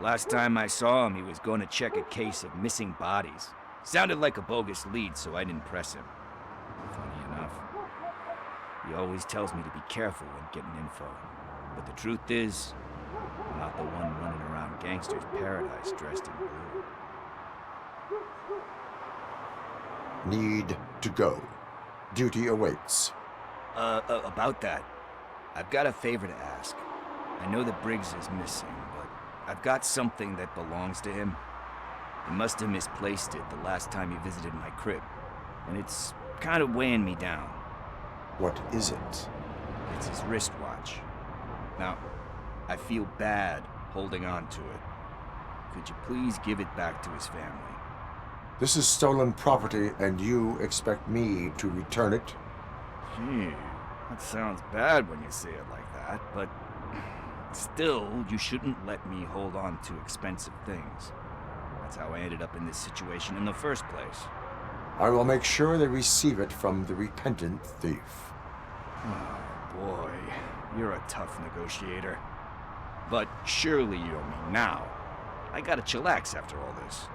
Last time I saw him, he was going to check a case of missing bodies. Sounded like a bogus lead, so I didn't press him. Funny enough. He always tells me to be careful when getting info. But the truth is, I'm not the one running around gangster's paradise dressed in blue. Need to go. Duty awaits. About that, I've got a favor to ask. I know that Briggs is missing, but I've got something that belongs to him. He must have misplaced it the last time he visited my crib, and it's kind of weighing me down. What is it? It's his wristwatch. Now, I feel bad holding on to it. Could you please give it back to his family? This is stolen property, and you expect me to return it? Gee, that sounds bad when you say it like that, but still, you shouldn't let me hold on to expensive things. That's how I ended up in this situation in the first place. I will make sure they receive it from the repentant thief. Oh, boy. You're a tough negotiator. But surely you don't mean now. I gotta chillax after all this.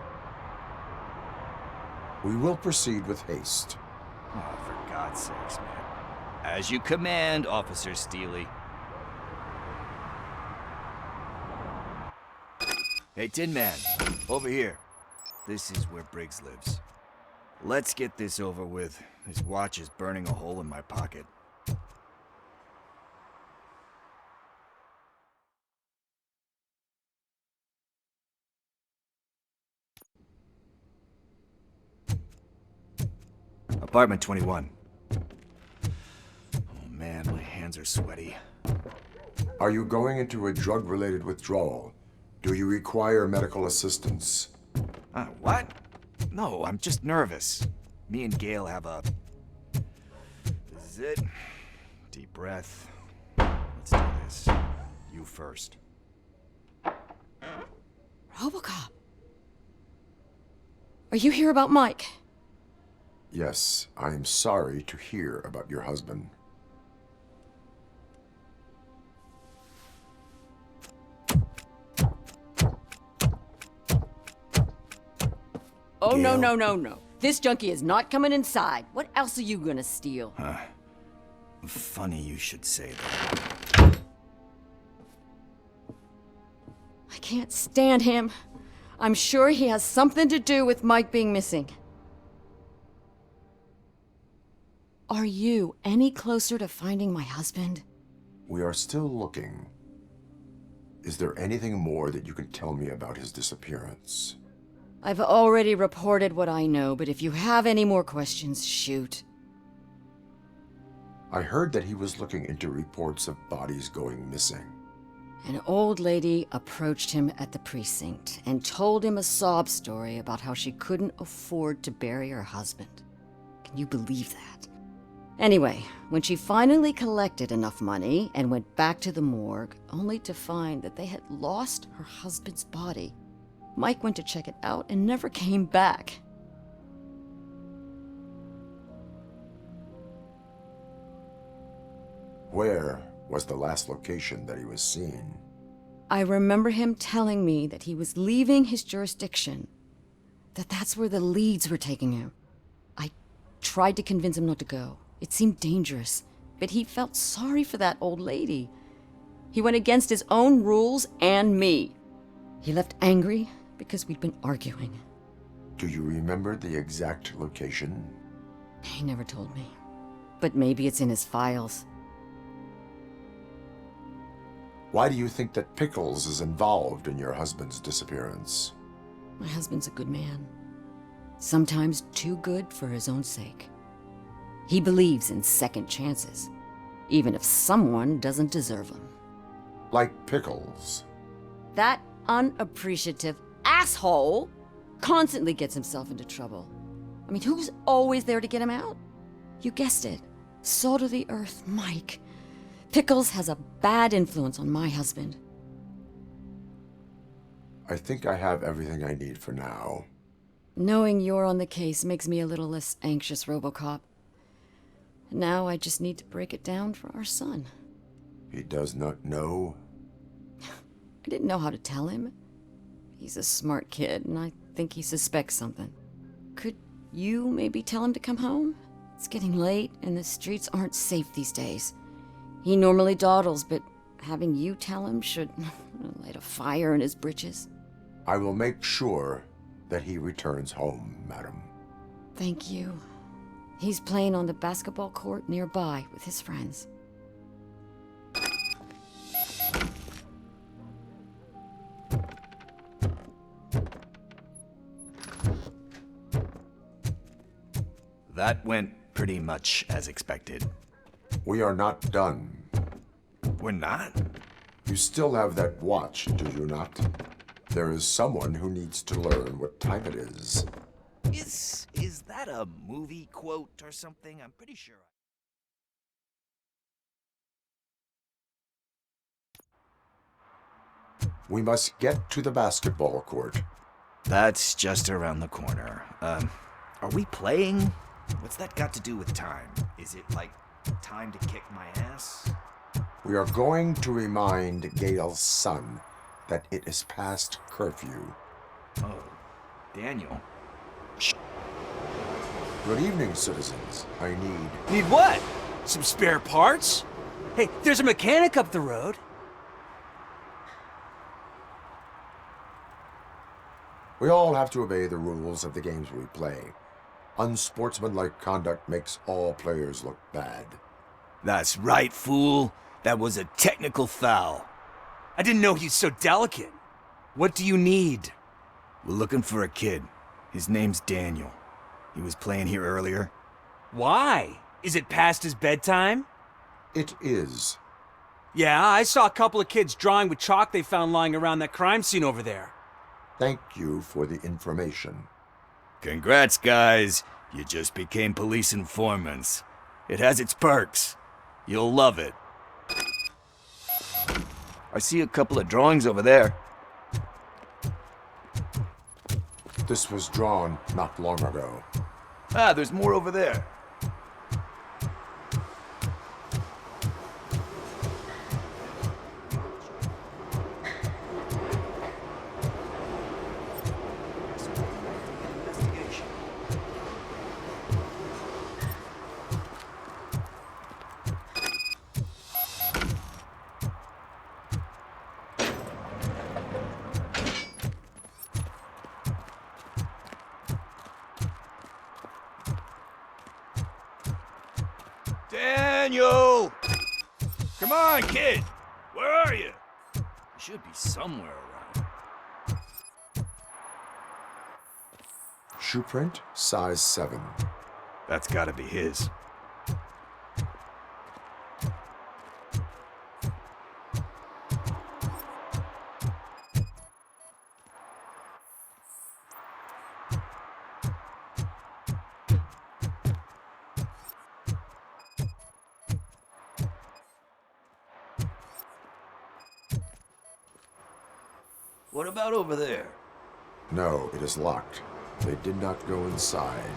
We will proceed with haste. Oh, for God's sakes, man. As you command, Officer Steely. Hey, Tin Man. Over here. This is where Briggs lives. Let's get this over with. His watch is burning a hole in my pocket. Apartment 21. Oh man, my hands are sweaty. Are you going into a drug-related withdrawal? Do you require medical assistance? What? No, I'm just nervous. Me and Gail have a... This is it. Deep breath. Let's do this. You first. RoboCop. Are you here about Mike? Yes, I am sorry to hear about your husband. Oh, no, no, no, no. This junkie is not coming inside. What else are you gonna steal? Funny you should say that. I can't stand him. I'm sure he has something to do with Mike being missing. Are you any closer to finding my husband? We are still looking. Is there anything more that you can tell me about his disappearance? I've already reported what I know, but if you have any more questions, shoot. I heard that he was looking into reports of bodies going missing. An old lady approached him at the precinct and told him a sob story about how she couldn't afford to bury her husband. Can you believe that? Anyway, when she finally collected enough money and went back to the morgue, only to find that they had lost her husband's body, Mike went to check it out and never came back. Where was the last location that he was seen? I remember him telling me that he was leaving his jurisdiction, that's where the leads were taking him. I tried to convince him not to go. It seemed dangerous, but he felt sorry for that old lady. He went against his own rules and me. He left angry because we'd been arguing. Do you remember the exact location? He never told me, but maybe it's in his files. Why do you think that Pickles is involved in your husband's disappearance? My husband's a good man. Sometimes too good for his own sake. He believes in second chances, even if someone doesn't deserve them. Like Pickles? That unappreciative asshole constantly gets himself into trouble. I mean, who's always there to get him out? You guessed it. Salt of the earth, Mike. Pickles has a bad influence on my husband. I think I have everything I need for now. Knowing you're on the case makes me a little less anxious, RoboCop. Now I just need to break it down for our son. He does not know? I didn't know how to tell him. He's a smart kid, and I think he suspects something. Could you maybe tell him to come home? It's getting late, and the streets aren't safe these days. He normally dawdles, but having you tell him should light a fire in his britches. I will make sure that he returns home, madam. Thank you. He's playing on the basketball court nearby with his friends. That went pretty much as expected. We are not done. We're not? You still have that watch, do you not? There is someone who needs to learn what time it is. Is that a movie quote or something? I'm pretty sure. We must get to the basketball court. That's just around the corner. Are we playing? What's that got to do with time? Is it like time to kick my ass? We are going to remind Gail's son that it is past curfew. Oh, Daniel. Good evening, citizens. I need... Need what? Some spare parts? Hey, there's a mechanic up the road. We all have to obey the rules of the games we play. Unsportsmanlike conduct makes all players look bad. That's right, fool. That was a technical foul. I didn't know he's so delicate. What do you need? We're looking for a kid. His name's Daniel. He was playing here earlier. Why? Is it past his bedtime? It is. Yeah, I saw a couple of kids drawing with chalk they found lying around that crime scene over there. Thank you for the information. Congrats, guys. You just became police informants. It has its perks. You'll love it. I see a couple of drawings over there. This was drawn not long ago. Ah, there's more over there. Daniel! Come on, kid! Where are you? You should be somewhere around. Shoe print, size 7. That's gotta be his. What about over there? No, it is locked. They did not go inside.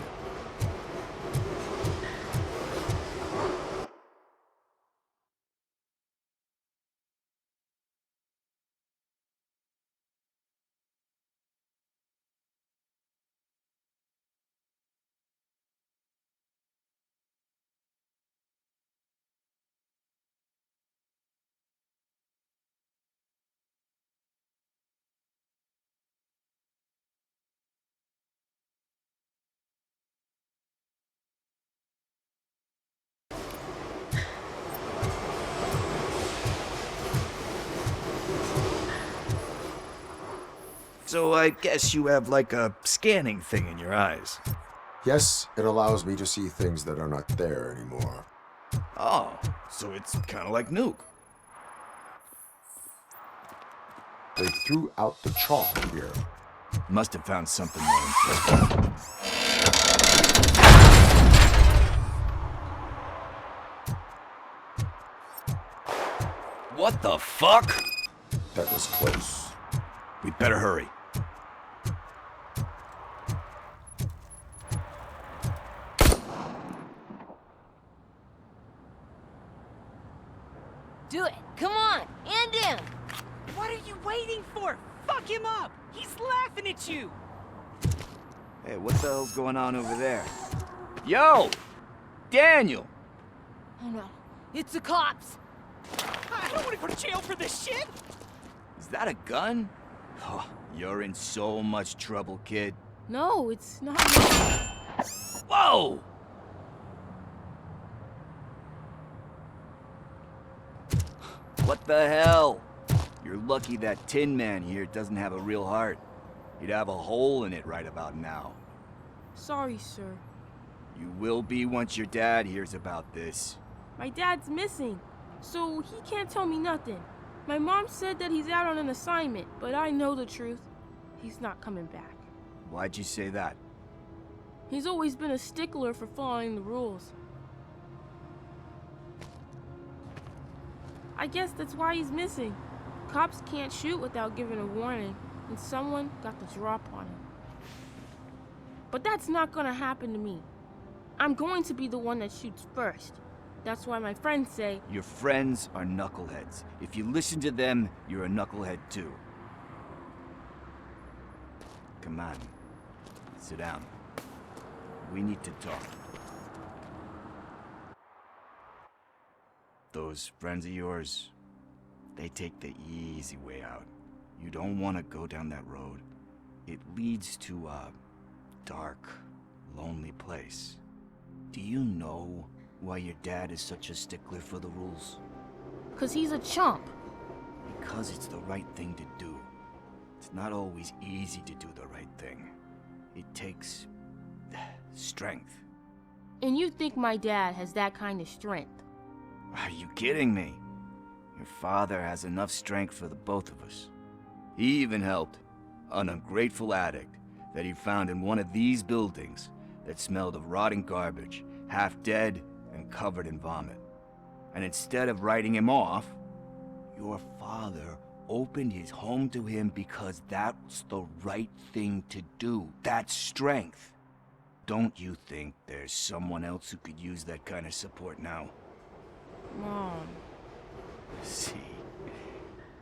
So I guess you have like a scanning thing in your eyes. Yes, it allows me to see things that are not there anymore. Oh, so it's kind of like Nuke. They threw out the chalk here. Must have found something more interesting. What the fuck? That was close. We'd better hurry. Do it. Come on. And in. What are you waiting for? Fuck him up! He's laughing at you! Hey, what the hell's going on over there? Yo! Daniel! Oh no. It's the cops. I don't want to go to jail for this shit! Is that a gun? Oh, you're in so much trouble, kid. No, it's not. Whoa! What the hell? You're lucky that Tin Man here doesn't have a real heart. He'd have a hole in it right about now. Sorry, sir. You will be once your dad hears about this. My dad's missing, so he can't tell me nothing. My mom said that he's out on an assignment, but I know the truth. He's not coming back. Why'd you say that? He's always been a stickler for following the rules. I guess that's why he's missing. Cops can't shoot without giving a warning, and someone got the drop on him. But that's not gonna happen to me. I'm going to be the one that shoots first. That's why my friends say... Your friends are knuckleheads. If you listen to them, you're a knucklehead too. Come on. Sit down. We need to talk. Those friends of yours, they take the easy way out. You don't want to go down that road. It leads to a dark, lonely place. Do you know why your dad is such a stickler for the rules? 'Cause he's a chump. Because it's the right thing to do. It's not always easy to do the right thing. It takes strength. And you think my dad has that kind of strength? Are you kidding me? Your father has enough strength for the both of us. He even helped an ungrateful addict that he found in one of these buildings that smelled of rotting garbage, half dead and covered in vomit. And instead of writing him off, your father opened his home to him because that's the right thing to do. That's strength. Don't you think there's someone else who could use that kind of support now? Mom. See,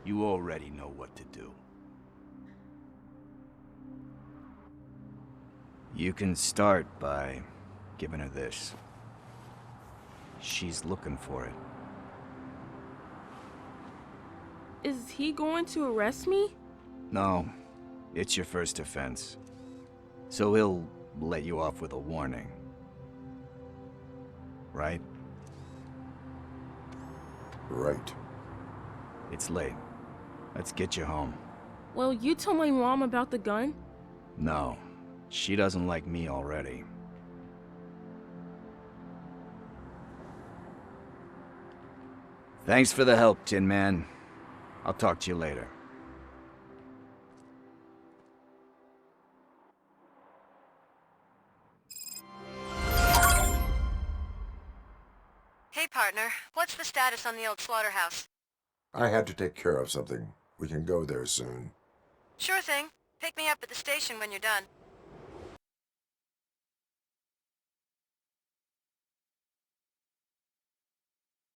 you already know what to do. You can start by giving her this. She's looking for it. Is he going to arrest me? No, it's your first offense. So he'll let you off with a warning. Right? Right. It's late. Let's get you home. Well, you told my mom about the gun? No, she doesn't like me already. Thanks for the help, Tin Man. I'll talk to you later. Hey, partner. What's the status on the old slaughterhouse? I had to take care of something. We can go there soon. Sure thing. Pick me up at the station when you're done.